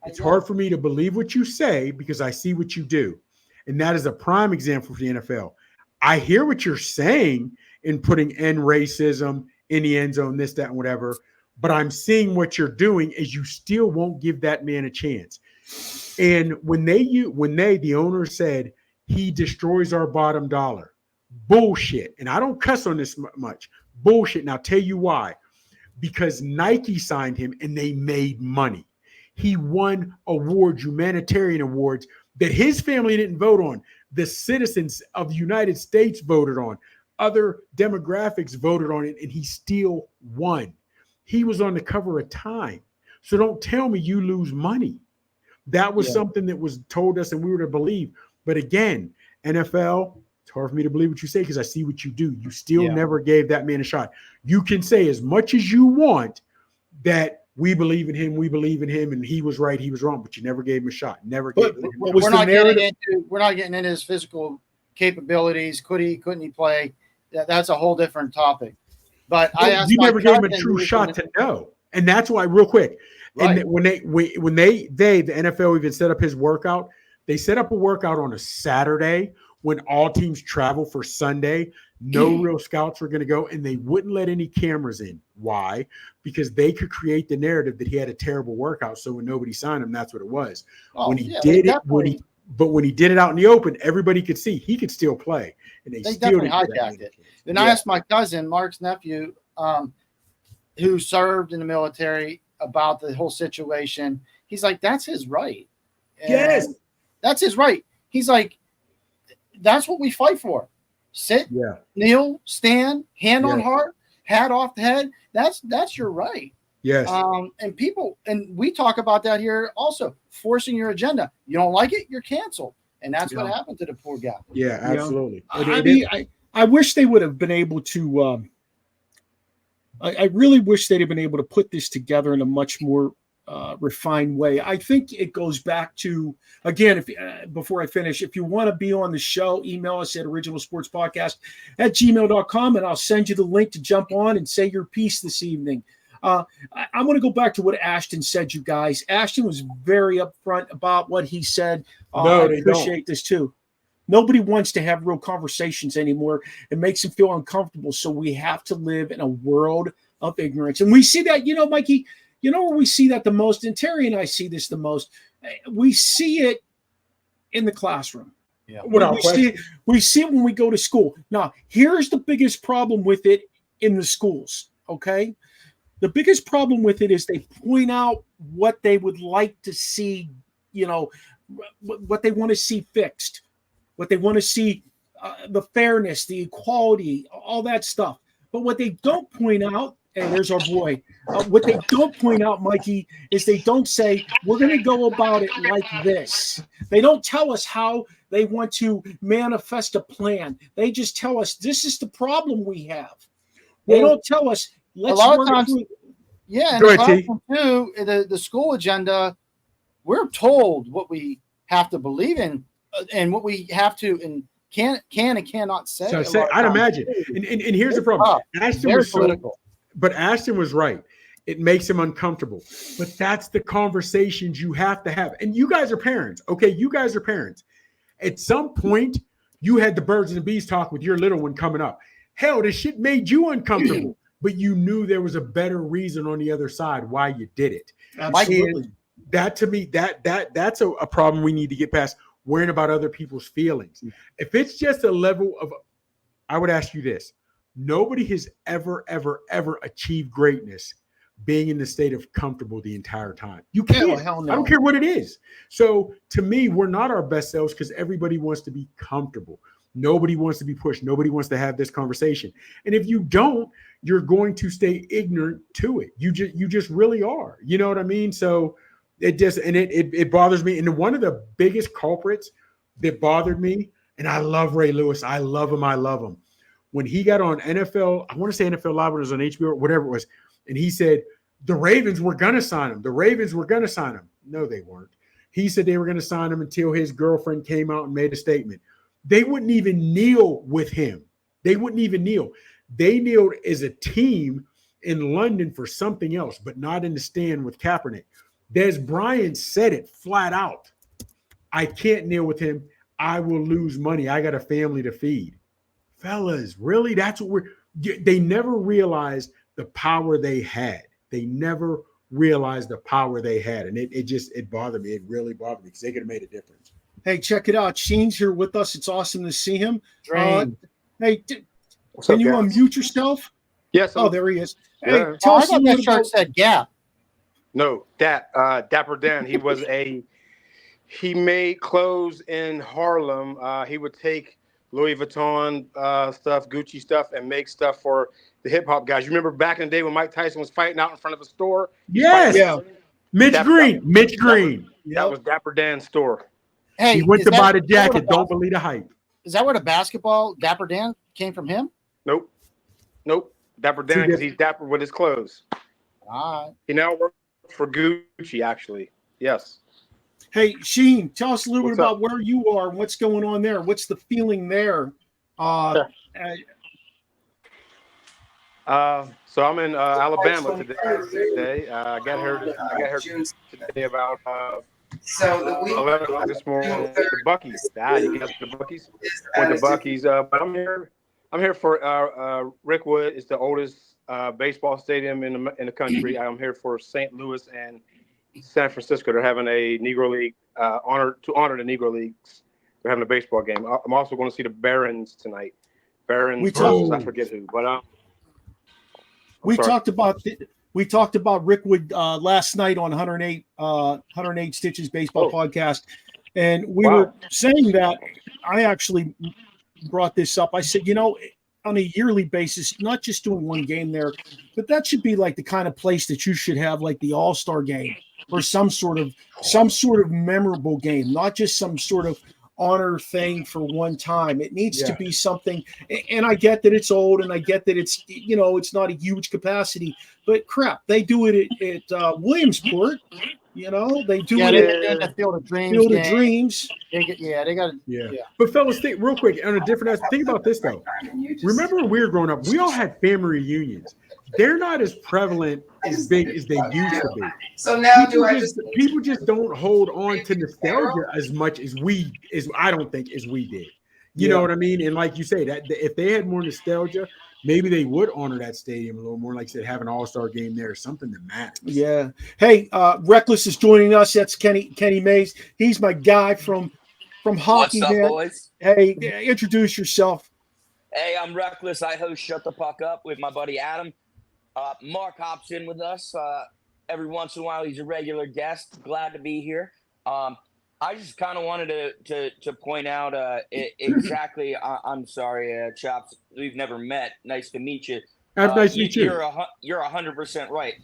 [SPEAKER 4] It's hard for me to believe what you say because I see what you do. And that is a prime example for the NFL. I hear what you're saying in putting end racism in the end zone, this, that, and whatever, but I'm seeing what you're doing is you still won't give that man a chance. And when the owner said he destroys our bottom dollar, bullshit. And I don't cuss on this much. Bullshit. And I'll tell you why. Because Nike signed him and they made money. He won awards, humanitarian awards that his family didn't vote on. The citizens of the United States voted on. Other demographics voted on it, and he still won. He was on the cover of Time. So don't tell me you lose money. That was something that was told us and we were to believe. But again, NFL, it's hard for me to believe what you say because I see what you do. You still never gave that man a shot. You can say as much as you want that we believe in him, and he was right, he was wrong, but you never gave him a shot. Never gave him.
[SPEAKER 3] We're not getting into his physical capabilities. Couldn't he play? That's a whole different topic. But
[SPEAKER 4] you never gave him a true shot to know, and that's why. Real quick, right. And when the NFL even set up his workout, they set up a workout on a Saturday when all teams travel for Sunday. No real scouts were going to go, and they wouldn't let any cameras in. Why? Because they could create the narrative that he had a terrible workout. So when nobody signed him, that's what it was. When he did it out in the open, everybody could see he could still play, and they still
[SPEAKER 3] definitely hijacked it. Then I asked my cousin, Mark's nephew, who served in the military, about the whole situation. He's like, "That's his right."
[SPEAKER 4] Yes,
[SPEAKER 3] that's his right. He's like, "That's what we fight for." Sit, kneel, stand, hand on heart, hat off the head. That's your right.
[SPEAKER 4] Yes.
[SPEAKER 3] And we talk about that here also, forcing your agenda. You don't like it, you're canceled. And that's what happened to the poor guy.
[SPEAKER 4] Yeah, absolutely.
[SPEAKER 2] I wish they would have been able to I really wish they'd have been able to put this together in a much more refined way. I think it goes back to, again, before I finish, if you want to be on the show, email us at originalsportspodcast@gmail.com, and I'll send you the link to jump on and say your piece this evening. I want to go back to what Ashton said, you guys. Ashton was very upfront about what he said. I appreciate this too. Nobody wants to have real conversations anymore. It makes them feel uncomfortable. So we have to live in a world of ignorance. And we see that, Mikey, where we see that the most, and Terry and I see this the most, we see it in the classroom.
[SPEAKER 4] Yeah.
[SPEAKER 2] We see it when we go to school. Now, here's the biggest problem with it in the schools, okay? The biggest problem with it is they point out what they would like to see, what they want to see fixed, what they want to see, the fairness, the equality, all that stuff. But what they don't point out, and there's our boy, what they don't point out, Mikey, is they don't say, we're going to go about it like this. They don't tell us how they want to manifest a plan. They just tell us, this is the problem we have. They don't tell us, let's
[SPEAKER 3] a lot of times,
[SPEAKER 2] through.
[SPEAKER 3] Yeah, and the school agenda, we're told what we have to believe in and what we have to and can and cannot say.
[SPEAKER 4] So I'd imagine. And here's the problem. Ashton was
[SPEAKER 3] political.
[SPEAKER 4] But Ashton was right. It makes him uncomfortable. But that's the conversations you have to have. And you guys are parents. Okay, you guys are parents. At some point, You had the birds and the bees talk with your little one coming up. Hell, this shit made you uncomfortable, but you knew there was a better reason on the other side why you did it.
[SPEAKER 2] Absolutely.
[SPEAKER 4] And that to me, that's a problem we need to get past, worrying about other people's feelings. If it's just a level of, I would ask you this. Nobody has ever achieved greatness being in the state of comfortable the entire time. You can't.
[SPEAKER 2] Yeah, hell no.
[SPEAKER 4] I don't care what it is. So to me, we're not our best selves because everybody wants to be comfortable. Nobody wants to be pushed. Nobody wants to have this conversation. And if you don't, you're going to stay ignorant to it. You just really are. You know what I mean? So it bothers me. And one of the biggest culprits that bothered me, and I love Ray Lewis. I love him. When he got on NFL, I want to say NFL Live, it was on HBO or whatever it was, and he said the Ravens were going to sign him. No, they weren't. He said they were going to sign him until his girlfriend came out and made a statement. They wouldn't even kneel with him. They wouldn't even kneel. They kneeled as a team in London for something else, but not in the stand with Kaepernick. Des Bryant said it flat out. I can't kneel with him. I will lose money. I got a family to feed. Fellas, really? That's what they never realized the power they had. They never realized the power they had. And it bothered me. It really bothered me because they could have made a difference.
[SPEAKER 2] Hey, check it out. Sheen's here with us. It's awesome to see him. Hey,
[SPEAKER 5] What's
[SPEAKER 2] can
[SPEAKER 5] up,
[SPEAKER 2] you
[SPEAKER 5] guys?
[SPEAKER 2] unmute yourself?
[SPEAKER 5] Yes.
[SPEAKER 2] Oh, there he is.
[SPEAKER 5] Yeah.
[SPEAKER 2] Hey, tell us a
[SPEAKER 3] that
[SPEAKER 2] little
[SPEAKER 3] shirt
[SPEAKER 2] about.
[SPEAKER 3] said Gap.
[SPEAKER 5] No, Dapper Dan. He made clothes in Harlem. He would take Louis Vuitton stuff, Gucci stuff, and make stuff for the hip hop guys. You remember back in the day when Mike Tyson was fighting out in front of a store?
[SPEAKER 4] Yes.
[SPEAKER 2] Yeah.
[SPEAKER 4] Mitch Green.
[SPEAKER 5] That was Dapper Dan's store.
[SPEAKER 3] Hey,
[SPEAKER 4] He went
[SPEAKER 3] is
[SPEAKER 4] to
[SPEAKER 3] that-
[SPEAKER 4] buy the
[SPEAKER 3] is that where
[SPEAKER 4] jacket. Don't believe the hype.
[SPEAKER 3] Is that where the basketball Dapper Dan came from him?
[SPEAKER 5] Nope. Dapper Dan, because he's dapper with his clothes.
[SPEAKER 3] All right.
[SPEAKER 5] He now works for Gucci, actually. Yes.
[SPEAKER 2] Hey, Sheen, tell us a little
[SPEAKER 5] What's
[SPEAKER 2] bit
[SPEAKER 5] up?
[SPEAKER 2] about where you are and what's going on there. What's the feeling there?
[SPEAKER 5] So I'm in Alabama today. I got here today about 11 o'clock this morning at the Buc-ee's. You got the Buc-ee's? Went to Buc-ee's. But I'm here for Rickwood. It's the oldest baseball stadium in the country. I'm here for St. Louis and San Francisco. They're having a Negro League honor the Negro Leagues. They're having a baseball game. I'm also going to see the Barons tonight. Barons versus I forget who, but
[SPEAKER 2] we talked about Rickwood last night on 108 Stitches Baseball Podcast, and we were saying that I actually brought this up. I said, on a yearly basis, not just doing one game there, but that should be like the kind of place that you should have like the All-Star game or some sort of memorable game, not just some sort of honor thing for one time. It needs to be something, and I get that it's old, and I get that it's it's not a huge capacity, but crap, they do it at Williamsport. They do it
[SPEAKER 3] at Field of Dreams.
[SPEAKER 2] Field of Dreams.
[SPEAKER 3] They got.
[SPEAKER 4] Yeah. But fellas, think real quick on a different aspect. Think about this though. Remember when we were growing up, we all had family reunions. They're not as prevalent as big as they used to be.
[SPEAKER 6] So now
[SPEAKER 4] people just don't hold on to nostalgia as much as we did. You know what I mean? And like you say, that if they had more nostalgia, maybe they would honor that stadium a little more. Like I said, have an all-star game there or something that matters. Yeah.
[SPEAKER 2] Hey, Reckless is joining us. That's Kenny Mays. He's my guy from hockey.
[SPEAKER 7] What's up, boys?
[SPEAKER 2] Hey, introduce yourself.
[SPEAKER 7] Hey, I'm Reckless. I host Shut the Puck Up with my buddy Adam. Mark hops in with us every once in a while. He's a regular guest. Glad to be here. I just kind of wanted to point out exactly. I'm sorry, Chops. We've never met. Nice to meet you.
[SPEAKER 4] Nice to meet you.
[SPEAKER 7] You're 100% right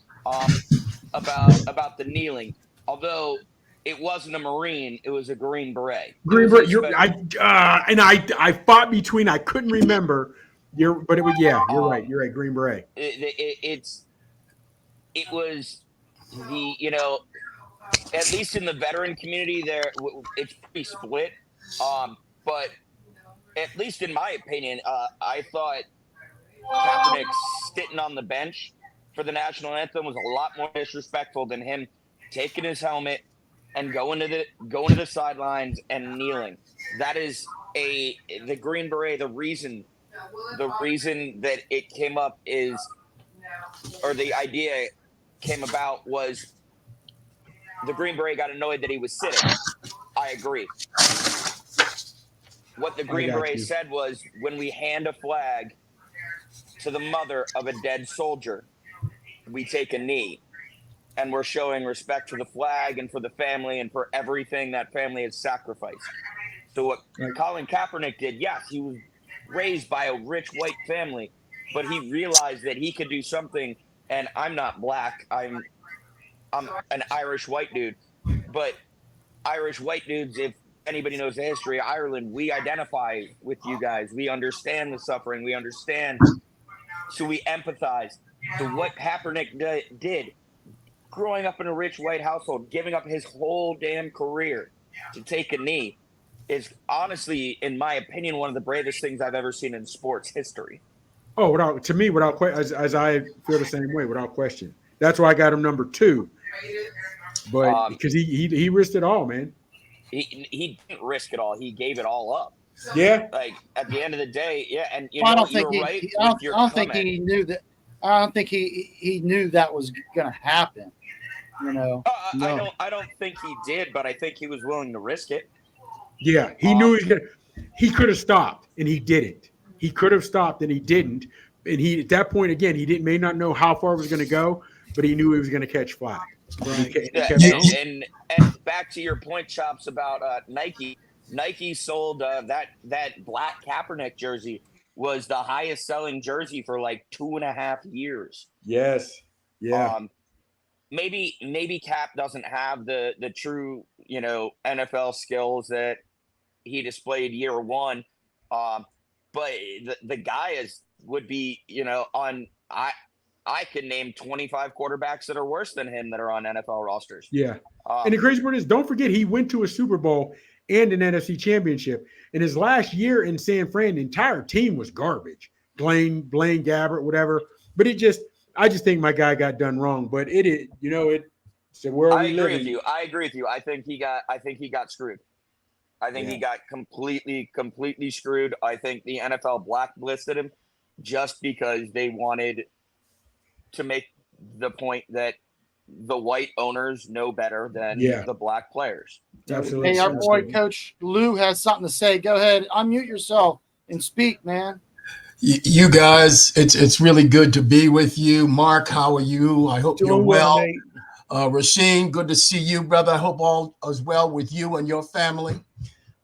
[SPEAKER 7] about the kneeling. Although it wasn't a Marine, it was a Green Beret.
[SPEAKER 4] Green Beret. I fought between. I couldn't remember. You're right. You're right. Green Beret.
[SPEAKER 7] It was the at least in the veteran community there, it's pretty split. But at least in my opinion, I thought Kaepernick sitting on the bench for the national anthem was a lot more disrespectful than him taking his helmet and going to the sidelines and kneeling. That is the Green Beret, the reason that it came up is, or the idea came about, was the Green Beret got annoyed that he was sitting. I agree. What the Green Beret said was, when we hand a flag to the mother of a dead soldier, we take a knee, and we're showing respect for the flag and for the family and for everything that family has sacrificed. So what Colin Kaepernick did, yes, he was raised by a rich white family, but he realized that he could do something. And I'm not black. I'm an Irish white dude, but Irish white dudes, if anybody knows the history of Ireland, we identify with you guys. We understand the suffering. We understand. So we empathize. So what Kaepernick did, growing up in a rich white household, giving up his whole damn career to take a knee, is honestly, in my opinion, one of the bravest things I've ever seen in sports history.
[SPEAKER 4] Oh, without question, as I feel the same way, without question. That's why I got him number 2. But because he risked it all, man.
[SPEAKER 7] He didn't risk it all. He gave it all up.
[SPEAKER 4] Yeah.
[SPEAKER 7] Like, at the end of the day, yeah. And
[SPEAKER 3] I don't think he knew that. I don't think he knew that was going to happen. No.
[SPEAKER 7] I don't think he did, but I think he was willing to risk it.
[SPEAKER 4] Yeah, he knew he could have stopped, and he didn't. He could have stopped, and he didn't. And at that point, again, may not know how far it was going to go, but he knew he was going to catch flag.
[SPEAKER 2] Right.
[SPEAKER 7] And back to your point, Chops, about Nike. Nike sold that black Kaepernick jersey, was the highest selling jersey for like 2.5 years.
[SPEAKER 4] Yes. Yeah.
[SPEAKER 7] Maybe Cap doesn't have the true, NFL skills that he displayed year one. But the guy would be, I can name 25 quarterbacks that are worse than him that are on NFL rosters.
[SPEAKER 4] Yeah. And the crazy part is, don't forget, he went to a Super Bowl and an NFC championship. In his last year in San Fran, the entire team was garbage. Blaine Gabbert, whatever. But I just think my guy got done wrong. But it's the world we live in.
[SPEAKER 7] I agree with you. I think he got screwed. I think he got completely screwed. I think the NFL blacklisted him just because they wanted to make the point that the white owners know better than the black players.
[SPEAKER 4] Absolutely.
[SPEAKER 3] Hey, our boy Coach Lou has something to say. Go ahead, unmute yourself and speak, man.
[SPEAKER 6] You guys, it's really good to be with you. Mark, how are you? I hope you're well. Rasheen, good to see you, brother. I hope all is well with you and your family.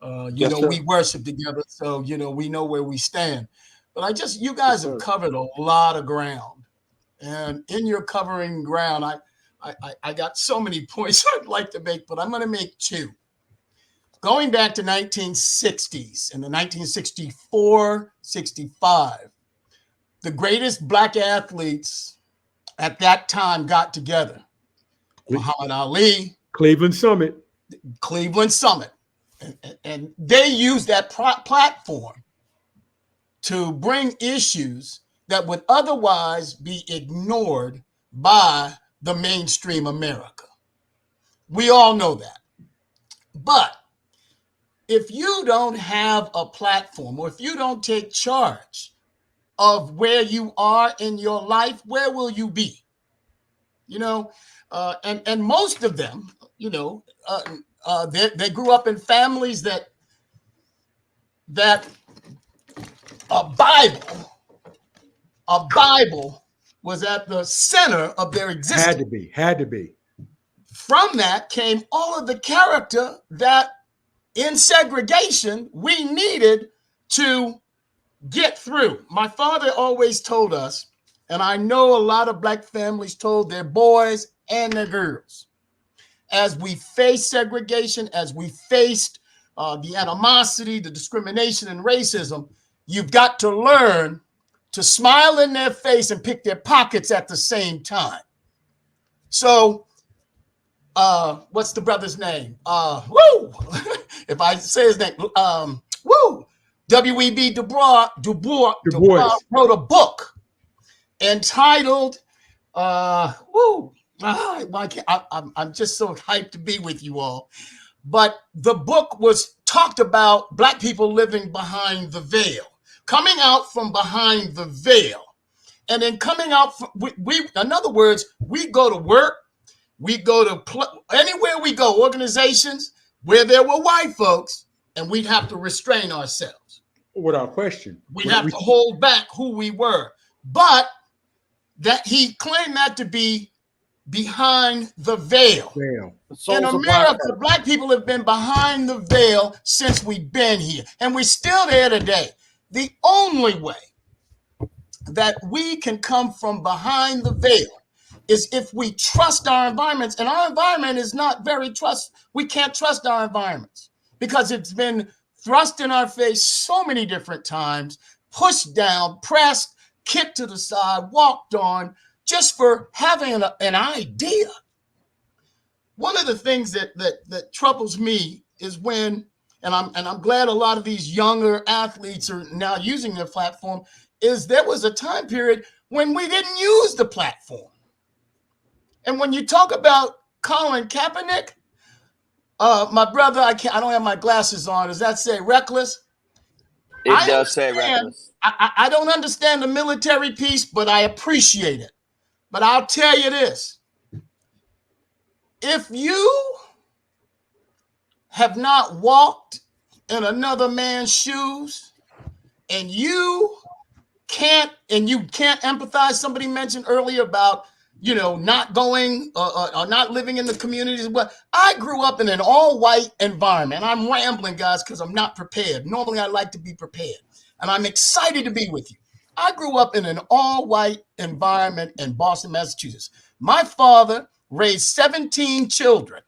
[SPEAKER 6] We worship together, so we know where we stand. But you guys have covered a lot of ground, and in your covering ground, I got so many points I'd like to make, but I'm going to make 2. Going back to 1960s, in the 1964-65, the greatest black athletes at that time got together. Muhammad Ali.
[SPEAKER 4] Cleveland Summit.
[SPEAKER 6] And they used that platform to bring issues that would otherwise be ignored by the mainstream America. We all know that. But if you don't have a platform, or if you don't take charge of where you are in your life, where will you be? And most of them, they grew up in families that a Bible was at the center of their existence.
[SPEAKER 4] Had to be.
[SPEAKER 6] From that came all of the character that in segregation we needed to get through. My father always told us, and I know a lot of black families told their boys and their girls, as we faced segregation, as we faced the animosity, the discrimination, and racism, you've got to learn to smile in their face and pick their pockets at the same time. So, what's the brother's name? If I say his name, W.E.B. Du Bois wrote a book entitled, I'm just so hyped to be with you all. But the book was talked about black people living behind the veil, coming out from behind the veil. And then coming out, in other words, we go to work, we go to anywhere we go, organizations where there were white folks, and we'd have to restrain ourselves.
[SPEAKER 4] Without question.
[SPEAKER 6] We'd have to hold back who we were. But that he claimed that to be behind the veil. In America, black people have been behind the veil since we've been here, and we're still there today. The only way that we can come from behind the veil is if we trust our environments, and our environment is not very we can't trust our environments because it's been thrust in our face so many different times, pushed down, pressed, kicked to the side, walked on, just for having an idea. One of the things that troubles me is when, and I'm glad a lot of these younger athletes are now using their platform, is there was a time period when we didn't use the platform. And when you talk about Colin Kaepernick, my brother, I don't have my glasses on. Does that say reckless?
[SPEAKER 7] It does say reckless.
[SPEAKER 6] I don't understand the military piece, but I appreciate it. But I'll tell you this. If you have not walked in another man's shoes and you can't empathize, somebody mentioned earlier about, not going or not living in the communities. But I grew up in an all-white environment. I'm rambling, guys, because I'm not prepared. Normally, I like to be prepared. And I'm excited to be with you. I grew up in an all-white environment in Boston, Massachusetts. My father raised 17 children,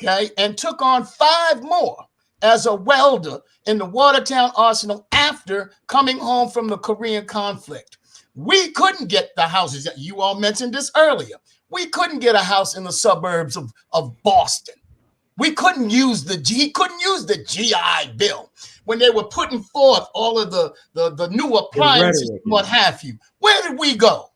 [SPEAKER 6] okay, and took on 5 more as a welder in the Watertown Arsenal after coming home from the Korean conflict. We couldn't get the houses. You all mentioned this earlier. We couldn't get a house in the suburbs of Boston. He couldn't use the GI Bill when they were putting forth all of the new appliances and what have you. Where did we go?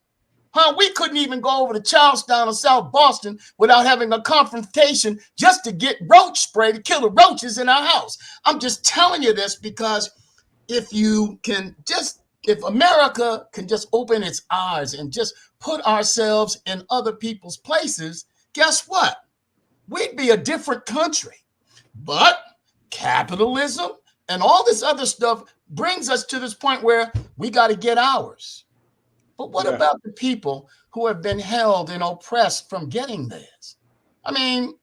[SPEAKER 6] We couldn't even go over to Charlestown or South Boston without having a confrontation just to get roach spray to kill the roaches in our house. I'm just telling you this because if America can just open its eyes and just put ourselves in other people's places, guess what? We'd be a different country. But capitalism and all this other stuff brings us to this point where we got to get ours. But what about the people who have been held and oppressed from getting theirs? I mean,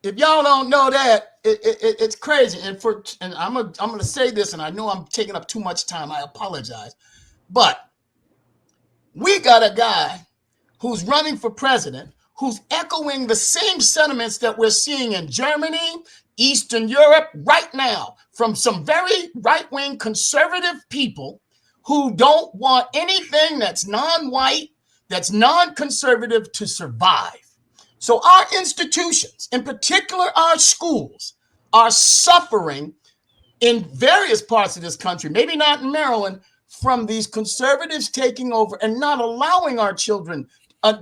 [SPEAKER 6] if y'all don't know that, it's crazy. And I'm gonna say this, and I know I'm taking up too much time. I apologize, but we got a guy who's running for president who's echoing the same sentiments that we're seeing in Germany, Eastern Europe right now, from some very right-wing conservative people who don't want anything that's non-white, that's non-conservative to survive. So our institutions, in particular our schools, are suffering in various parts of this country, maybe not in Maryland, from these conservatives taking over and not allowing our children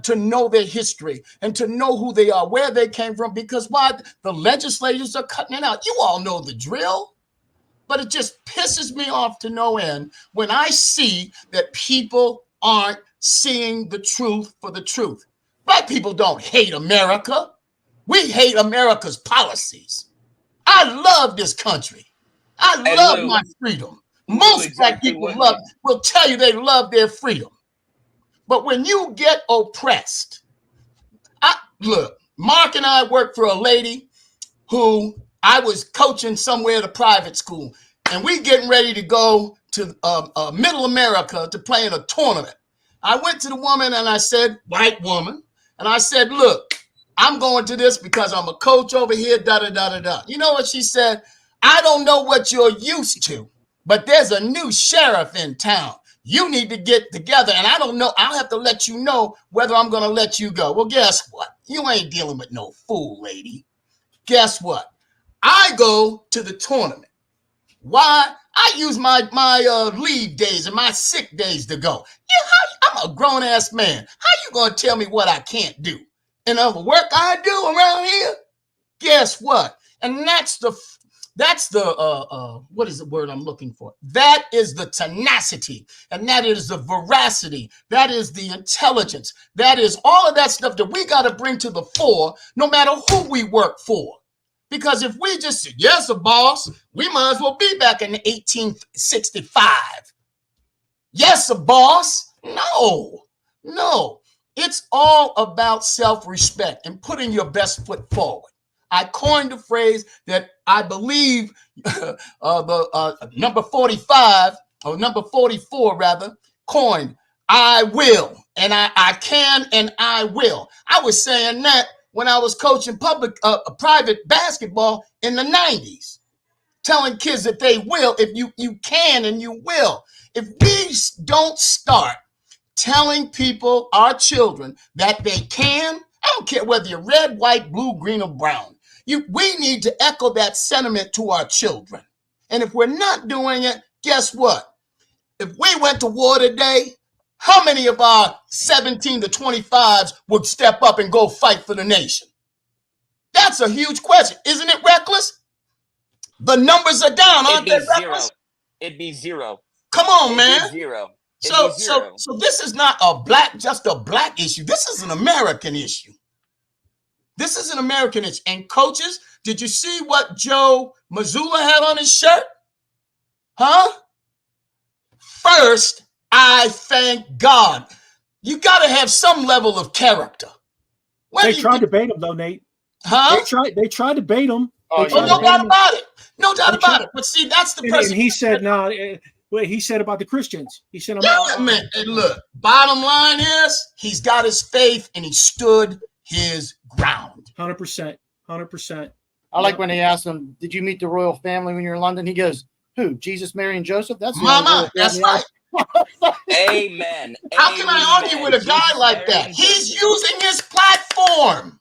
[SPEAKER 6] to know their history and to know who they are, where they came from, because why? The legislators are cutting it out. You all know the drill. But it just pisses me off to no end when I see that people aren't seeing the truth for the truth. Black people don't hate America. We hate America's policies. I love this country. I love my freedom. Most black people will tell you they love their freedom. But when you get oppressed, look, Mark and I worked for a lady who I was coaching somewhere at a private school, and we getting ready to go to Middle America to play in a tournament. I went to the woman and I said, white woman, and I said, look, I'm going to this because I'm a coach over here, da-da-da-da-da. You know what she said? I don't know what you're used to, but there's a new sheriff in town. You need to get together, and I don't know. I'll have to let you know whether I'm going to let you go. Well, guess what? You ain't dealing with no fool, lady. Guess what? I go to the tournament. Why? I use my leave days and my sick days to go. I'm a grown-ass man. How you going to tell me what I can't do? And other work I do around here? Guess what? And that's That's the what is the word I'm looking for? That is the tenacity, and that is the veracity, that is the intelligence, that is all of that stuff that we got to bring to the fore, no matter who we work for. Because if we just say, yes, boss, we might as well be back in 1865. Yes, boss. No. It's all about self-respect and putting your best foot forward. I coined a phrase that I believe number 45 or number 44 rather coined. I will, and I can, and I will. I was saying that when I was coaching private basketball in the 90s, telling kids that they will, if you can and you will. If we don't start telling people, our children, that they can, I don't care whether you're red, white, blue, green, or brown. We need to echo that sentiment to our children. And if we're not doing it, guess what? If we went to war today, how many of our 17 to 25s would step up and go fight for the nation? That's a huge question. Isn't it reckless? The numbers are down, aren't they, reckless?
[SPEAKER 7] It'd be zero.
[SPEAKER 6] Come on, man.
[SPEAKER 7] Zero.
[SPEAKER 6] So this is not just a black issue. This is an American issue. This is an American issue. And coaches, did you see what Joe Mazzulla had on his shirt? Huh? First, I thank God. You got to have some level of character.
[SPEAKER 2] They tried to bait him, though, Nate.
[SPEAKER 6] Huh?
[SPEAKER 2] They tried to bait him.
[SPEAKER 6] No doubt about it. No doubt about it. But see, that's the person.
[SPEAKER 2] And he said, no. What he said about the Christians. He said,
[SPEAKER 6] man, and look, bottom line is he's got his faith and he stood his ground.
[SPEAKER 2] 100%.
[SPEAKER 3] I like when they asked him, did you meet the royal family when you were in London? He goes, who? Jesus, Mary, and Joseph? That's
[SPEAKER 6] Mama. That's right.
[SPEAKER 7] Amen.
[SPEAKER 6] How can I argue with a guy like that? He's using his platform.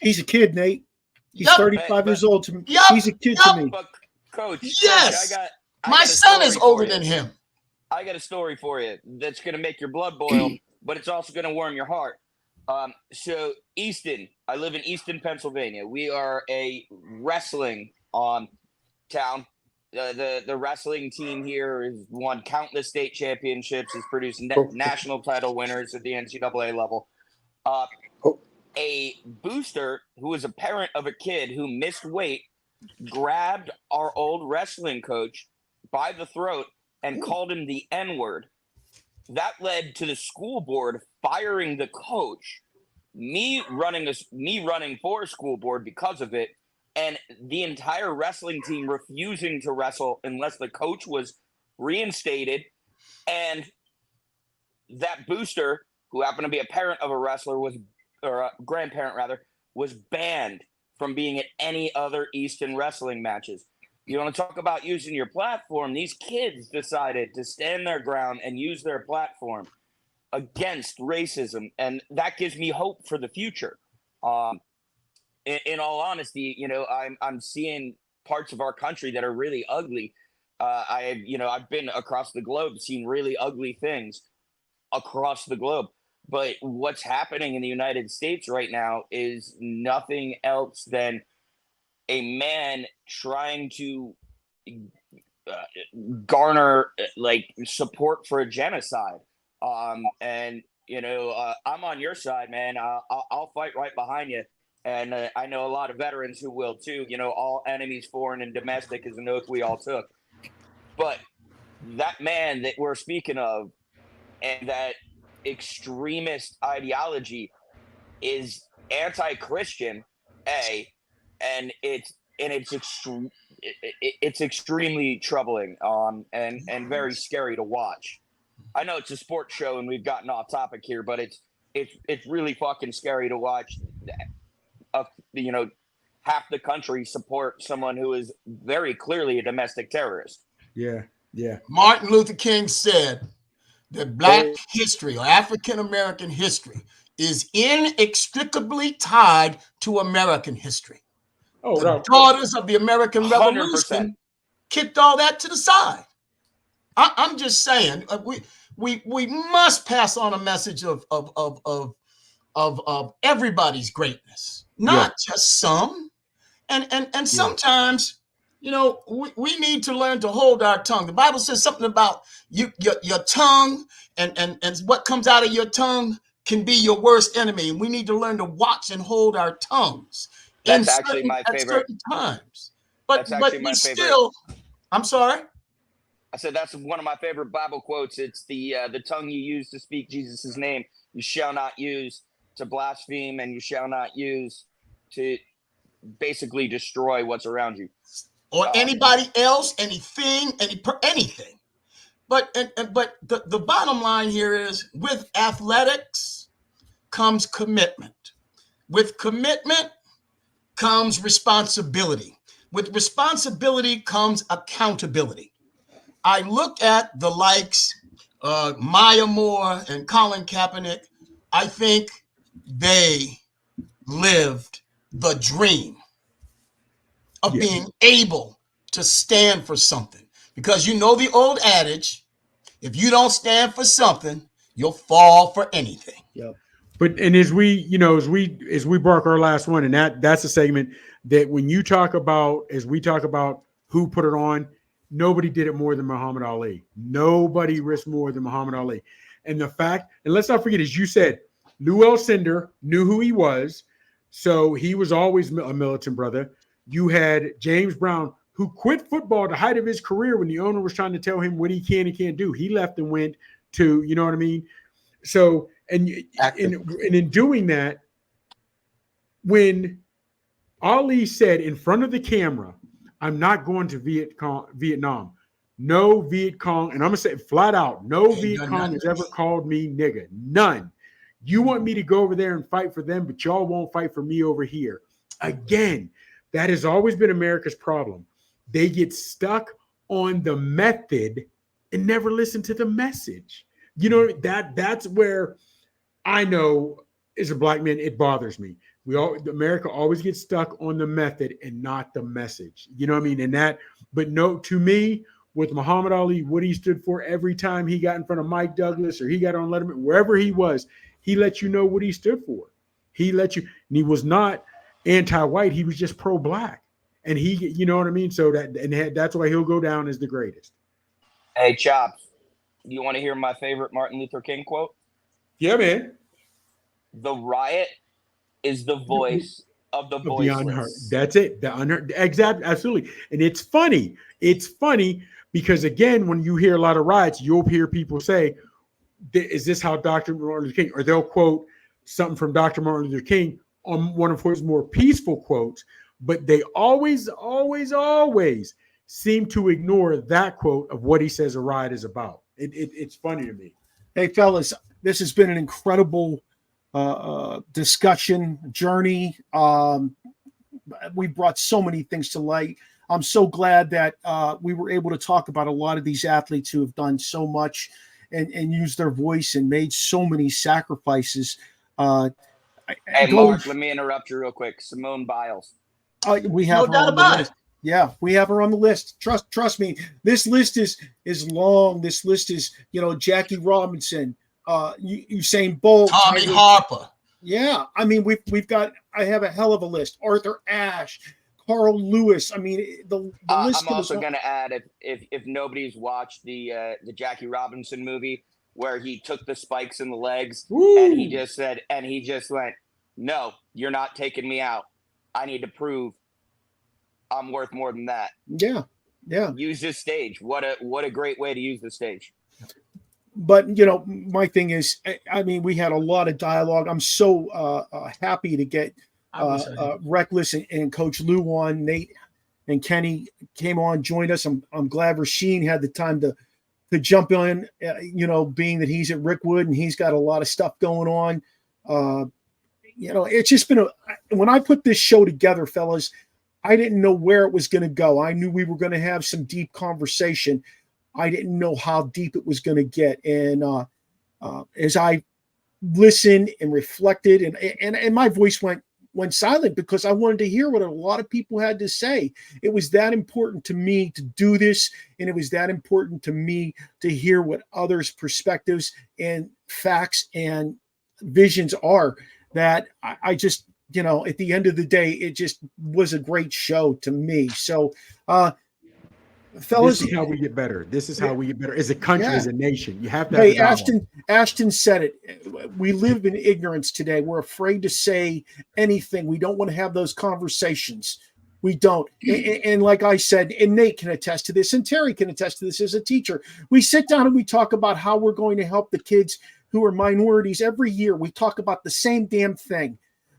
[SPEAKER 2] He's a kid, Nate. He's 35 years old to me. He's a kid to me.
[SPEAKER 7] But Coach,
[SPEAKER 6] yes.
[SPEAKER 7] Coach,
[SPEAKER 6] my son is older than him.
[SPEAKER 7] I got a story for you that's going to make your blood boil, but it's also going to warm your heart. So Easton, I live in Easton, Pennsylvania. We are a wrestling town. The wrestling team here has won countless state championships, has produced national title winners at the NCAA level. A booster who was a parent of a kid who missed weight grabbed our old wrestling coach by the throat and called him the N-word. That led to the school board firing the coach, me running for a school board because of it, and the entire wrestling team refusing to wrestle unless the coach was reinstated. And that booster, who happened to be a parent of a wrestler, or a grandparent rather, was banned from being at any other Easton wrestling matches. You want to talk about using your platform? These kids decided to stand their ground and use their platform against racism, and that gives me hope for the future. In all honesty, I'm seeing parts of our country that are really ugly. I've been across the globe, seen really ugly things across the globe. But what's happening in the United States right now is nothing else than a man trying to garner support for a genocide. I'm on your side, man. I'll fight right behind you. And I know a lot of veterans who will too. All enemies, foreign and domestic, is an oath we all took. But that man that we're speaking of, and that extremist ideology, is anti-Christian, and it's extremely troubling and very scary to watch. I know it's a sports show and we've gotten off topic here, but it's really fucking scary to watch. Half the country support someone who is very clearly a domestic terrorist.
[SPEAKER 4] Yeah.
[SPEAKER 6] Martin Luther King said that Black history or African American history is inextricably tied to American history. The daughters of the American Revolution 100%. Kicked all that to the side. I'm just saying, we must pass on a message of everybody's greatness, not just some. And sometimes, we need to learn to hold our tongue. The Bible says something about your tongue and what comes out of your tongue can be your worst enemy. And we need to learn to watch and hold our tongues.
[SPEAKER 7] That's actually my favorite.
[SPEAKER 6] At certain times. But
[SPEAKER 7] my favorite.
[SPEAKER 6] Still, I'm sorry.
[SPEAKER 7] I said that's one of my favorite Bible quotes. It's the tongue you use to speak Jesus' name, you shall not use to blaspheme, and you shall not use to basically destroy what's around you.
[SPEAKER 6] Or anybody else, anything. But the bottom line here is, with athletics comes commitment. With commitment comes responsibility. With responsibility comes accountability. I look at the likes of Maya Moore and Colin Kaepernick. I think they lived the dream of being able to stand for something. Because the old adage, if you don't stand for something, you'll fall for anything.
[SPEAKER 2] Yep.
[SPEAKER 4] But as we bark our last one, and that's a segment that when you talk about, as we talk about who put it on, nobody did it more than Muhammad Ali. Nobody risked more than Muhammad Ali. And the fact, and let's not forget, as you said, Lou Alcindor knew who he was, so he was always a militant brother. You had James Brown, who quit football at the height of his career when the owner was trying to tell him what he can and can't do. He left and went to, you know what I mean? So, and in doing that, when Ali said in front of the camera, I'm not going to Vietnam. No Viet Cong, and I'm going to say it flat out, no Viet Cong has ever called me nigga. None. You want me to go over there and fight for them, but y'all won't fight for me over here. Again, that has always been America's problem. They get stuck on the method and never listen to the message. That's where I know, as a black man, it bothers me. America always gets stuck on the method and not the message. You know what I mean? But no, to me, with Muhammad Ali, what he stood for every time he got in front of Mike Douglas or he got on Letterman, wherever he was, he let you know what he stood for. And he was not anti-white. He was just pro-black. And you know what I mean? So that's why he'll go down as the greatest.
[SPEAKER 7] Hey, Chops, you want to hear my favorite Martin Luther King quote?
[SPEAKER 4] Yeah, man.
[SPEAKER 7] The riot is the voice of the voiceless.
[SPEAKER 4] That's it. The unheard. Exactly. Absolutely. And it's funny. It's funny because, again, when you hear a lot of riots, you'll hear people say, is this how Dr. Martin Luther King, or they'll quote something from Dr. Martin Luther King on one of his more peaceful quotes, but they always seem to ignore that quote of what he says a riot is about. It's funny to me.
[SPEAKER 2] Hey, fellas, this has been an incredible discussion journey. We brought so many things to light. I'm so glad that we were able to talk about a lot of these athletes who have done so much and used their voice and made so many sacrifices.
[SPEAKER 7] Mark, let me interrupt you real quick. Simone Biles.
[SPEAKER 2] We have her on the list. Yeah, we have her on the list. Trust me. This list is long. This list is, Jackie Robinson, Usain Bolt,
[SPEAKER 6] Tommy Harper.
[SPEAKER 2] Yeah, I mean I have a hell of a list. Arthur Ashe, Carl Lewis. I mean the list.
[SPEAKER 7] I'm also going to add if nobody's watched the Jackie Robinson movie where he took the spikes in the legs and he just went, no, you're not taking me out. I need to prove I'm worth more than that.
[SPEAKER 2] Yeah.
[SPEAKER 7] Use this stage. What a great way to use the stage.
[SPEAKER 2] But my thing is, I mean, we had a lot of dialogue. I'm so happy to get Reckless and Coach Lou on. Nate and Kenny came on, joined us. I'm glad Rasheen had the time to jump in. Being that he's at Rickwood and he's got a lot of stuff going on. It's just been when I put this show together, fellas, I didn't know where it was going to go. I knew we were going to have some deep conversation. I didn't know how deep it was going to get. And as I listened and reflected and my voice went silent because I wanted to hear what a lot of people had to say. It was that important to me to do this. And it was that important to me to hear what others' perspectives and facts and visions are, that I just at the end of the day, it just was a great show to me. So, fellas,
[SPEAKER 4] this is how we get better. This is how we get better as a country, as a nation. You have to.
[SPEAKER 2] Hey, Ashton said it. We live in ignorance today. We're afraid to say anything. We don't want to have those conversations. We don't. And like I said, and Nate can attest to this, and Terry can attest to this as a teacher. We sit down and we talk about how we're going to help the kids who are minorities every year. We talk about the same damn thing,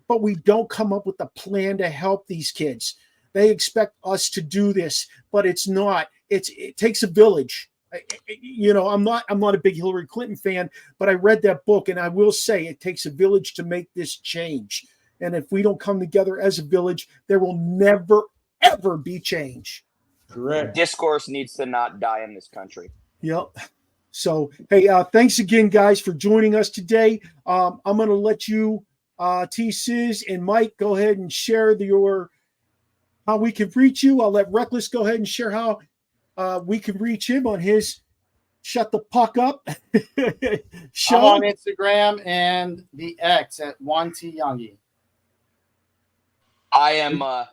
[SPEAKER 2] but we don't come up with a plan to help these kids. They expect us to do this, but it's not. It takes a village. I'm not a big Hillary Clinton fan, but I read that book, and I will say it takes a village to make this change. And if we don't come together as a village, there will never, ever be change.
[SPEAKER 4] Correct.
[SPEAKER 7] Discourse needs to not die in this country.
[SPEAKER 2] Yep. So, hey, thanks again, guys, for joining us today. I'm going to let you, T-Sizz and Mike, go ahead and share how we can reach you. I'll let Reckless go ahead and share how we can reach him on his Shut the Puck Up show.
[SPEAKER 3] I'm on Instagram and the X at 1T Youngie.
[SPEAKER 7] I'm on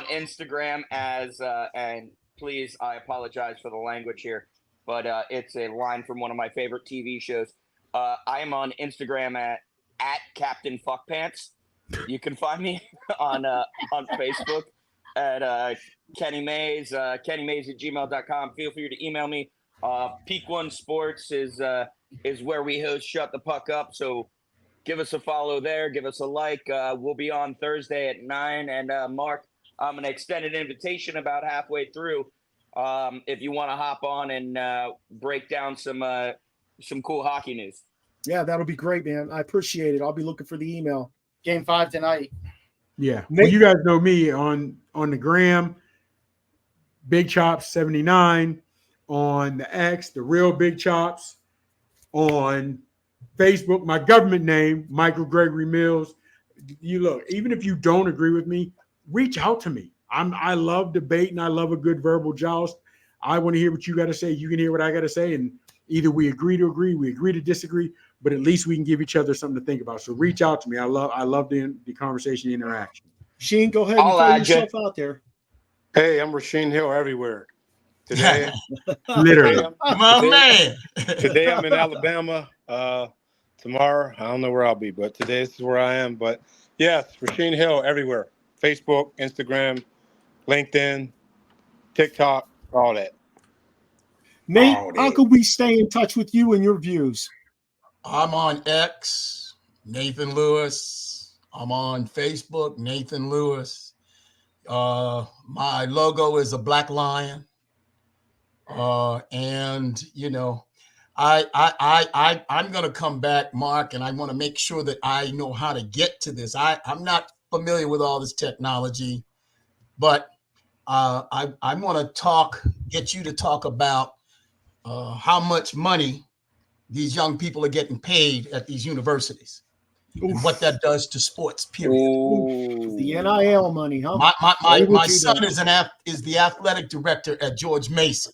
[SPEAKER 7] Instagram as and please, I apologize for the language here, but it's a line from one of my favorite TV shows. I am on Instagram at Captain Fuckpants. You can find me on Facebook at Kenny Mays, kennymays@gmail.com. Feel free to email me. Peak One Sports is where we host Shut the Puck Up. So give us a follow there. Give us a like. We'll be on Thursday at 9. And Mark, I'm an extended invitation about halfway through. If you want to hop on and break down some cool hockey news.
[SPEAKER 2] Yeah, that'll be great, man. I appreciate it. I'll be looking for the email.
[SPEAKER 3] Game 5 tonight.
[SPEAKER 4] Yeah. Well, you guys know me on the gram, Big Chops 79, on the X, the Real Big Chops, on Facebook, my government name, Michael Gregory Mills. You look, even if you don't agree with me, reach out to me. I love debate and I love a good verbal joust. I want to hear what you got to say. You can hear what I got to say, and either we agree to agree, we agree to disagree, but at least we can give each other something to think about. So reach out to me. I love the conversation, the interaction.
[SPEAKER 2] Sheen, go ahead and throw yourself out there.
[SPEAKER 5] Hey, I'm Rasheen Hill everywhere. Today,
[SPEAKER 4] Literally.
[SPEAKER 5] Today I'm in Alabama. Tomorrow, I don't know where I'll be, but today this is where I am. But yes, Rasheen Hill everywhere. Facebook, Instagram, LinkedIn, TikTok, all that.
[SPEAKER 2] Nate, how can we stay in touch with you and your views?
[SPEAKER 6] I'm on X, Nathan Lewis. I'm on Facebook, Nathan Lewis. My logo is a black lion. And I'm going to come back, Mark, and I want to make sure that I know how to get to this. I'm not familiar with all this technology, but I want to get you to talk about how much money these young people are getting paid at these universities. And what that does to sports, period.
[SPEAKER 2] The NIL money, huh?
[SPEAKER 6] My son is the athletic director at George Mason.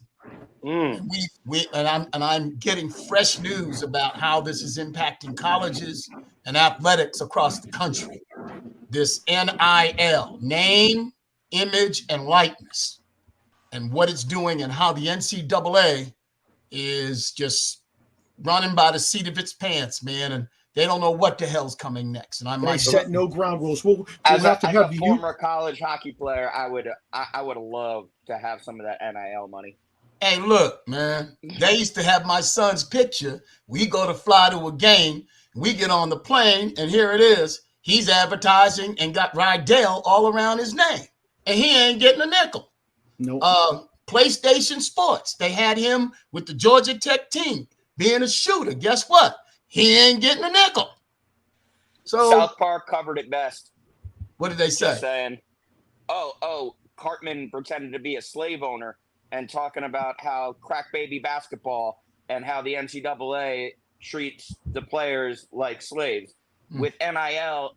[SPEAKER 6] And I'm getting fresh news about how this is impacting colleges and athletics across the country. This NIL, name, image, and likeness, and what it's doing, and how the NCAA is just running by the seat of its pants, man, and they don't know what the hell's coming next. And I'm like,
[SPEAKER 2] set no ground rules. We'll
[SPEAKER 7] as a former college hockey player, I would love to have some of that NIL money.
[SPEAKER 6] Hey, look, man, they used to have my son's picture. We go to fly to a game, we get on the plane, and here it is. He's advertising and got Rydell all around his name, and he ain't getting a nickel.
[SPEAKER 2] Nope.
[SPEAKER 6] PlayStation Sports, they had him with the Georgia Tech team being a shooter. Guess what? He ain't getting a nickel. So
[SPEAKER 7] South Park covered it best.
[SPEAKER 6] What did they say?
[SPEAKER 7] Just saying, Cartman pretended to be a slave owner and talking about how crack baby basketball and how the NCAA treats the players like slaves. With NIL,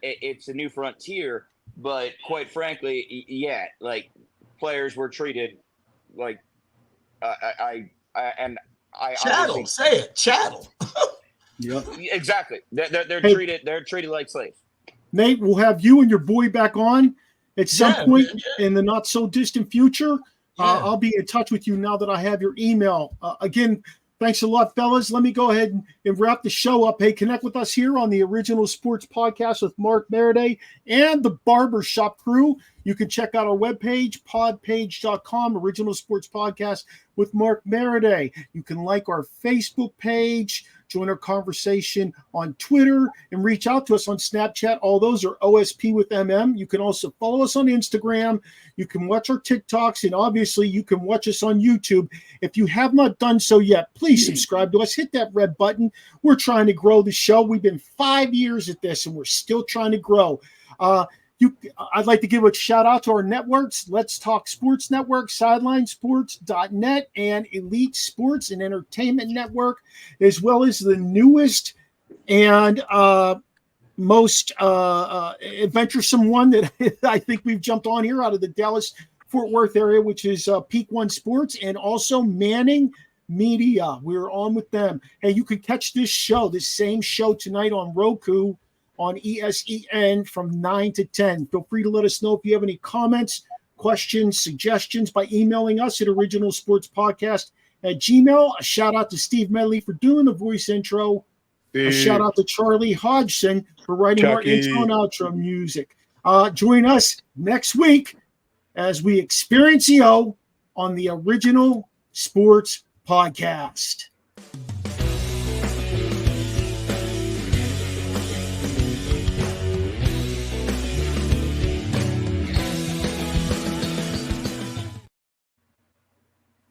[SPEAKER 7] it's a new frontier, but quite frankly, yeah, like players were treated like
[SPEAKER 6] chattel. Say it, chattel.
[SPEAKER 2] Yep.
[SPEAKER 7] Exactly. They're treated like slaves.
[SPEAKER 2] Nate, we'll have you and your boy back on at some point in the not so distant future. I'll be in touch with you now that I have your email. Again, thanks a lot, fellas. Let me go ahead and wrap the show up. Hey, connect with us here on the Original Sports Podcast with Mark Maradei and the Barbershop crew. You can check out our webpage, podpage.com, Original Sports Podcast with Mark Maradei. You can like our Facebook page, join our conversation on Twitter, and reach out to us on Snapchat. All those are OSP with MM. You can also follow us on Instagram. You can watch our TikToks, and obviously you can watch us on YouTube. If you have not done so yet, please subscribe to us. Hit that red button. We're trying to grow the show. We've been 5 years at this, and we're still trying to grow. I'd like to give a shout out to our networks, Let's Talk Sports Network, SidelineSports.net, and Elite Sports and Entertainment Network, as well as the newest and most adventuresome one that I think we've jumped on here out of the Dallas-Fort Worth area, which is Peak One Sports, and also Manning Media. We're on with them. Hey, you can catch this same show tonight on Roku, on ESEN from 9 to 10. Feel free to let us know if you have any comments, questions, suggestions by emailing us at originalsportspodcast@gmail.com. A shout out to Steve Medley for doing the voice intro. A shout out to Charlie Hodgson for writing our intro and outro music. Join us next week as we experience EO on the Original Sports Podcast.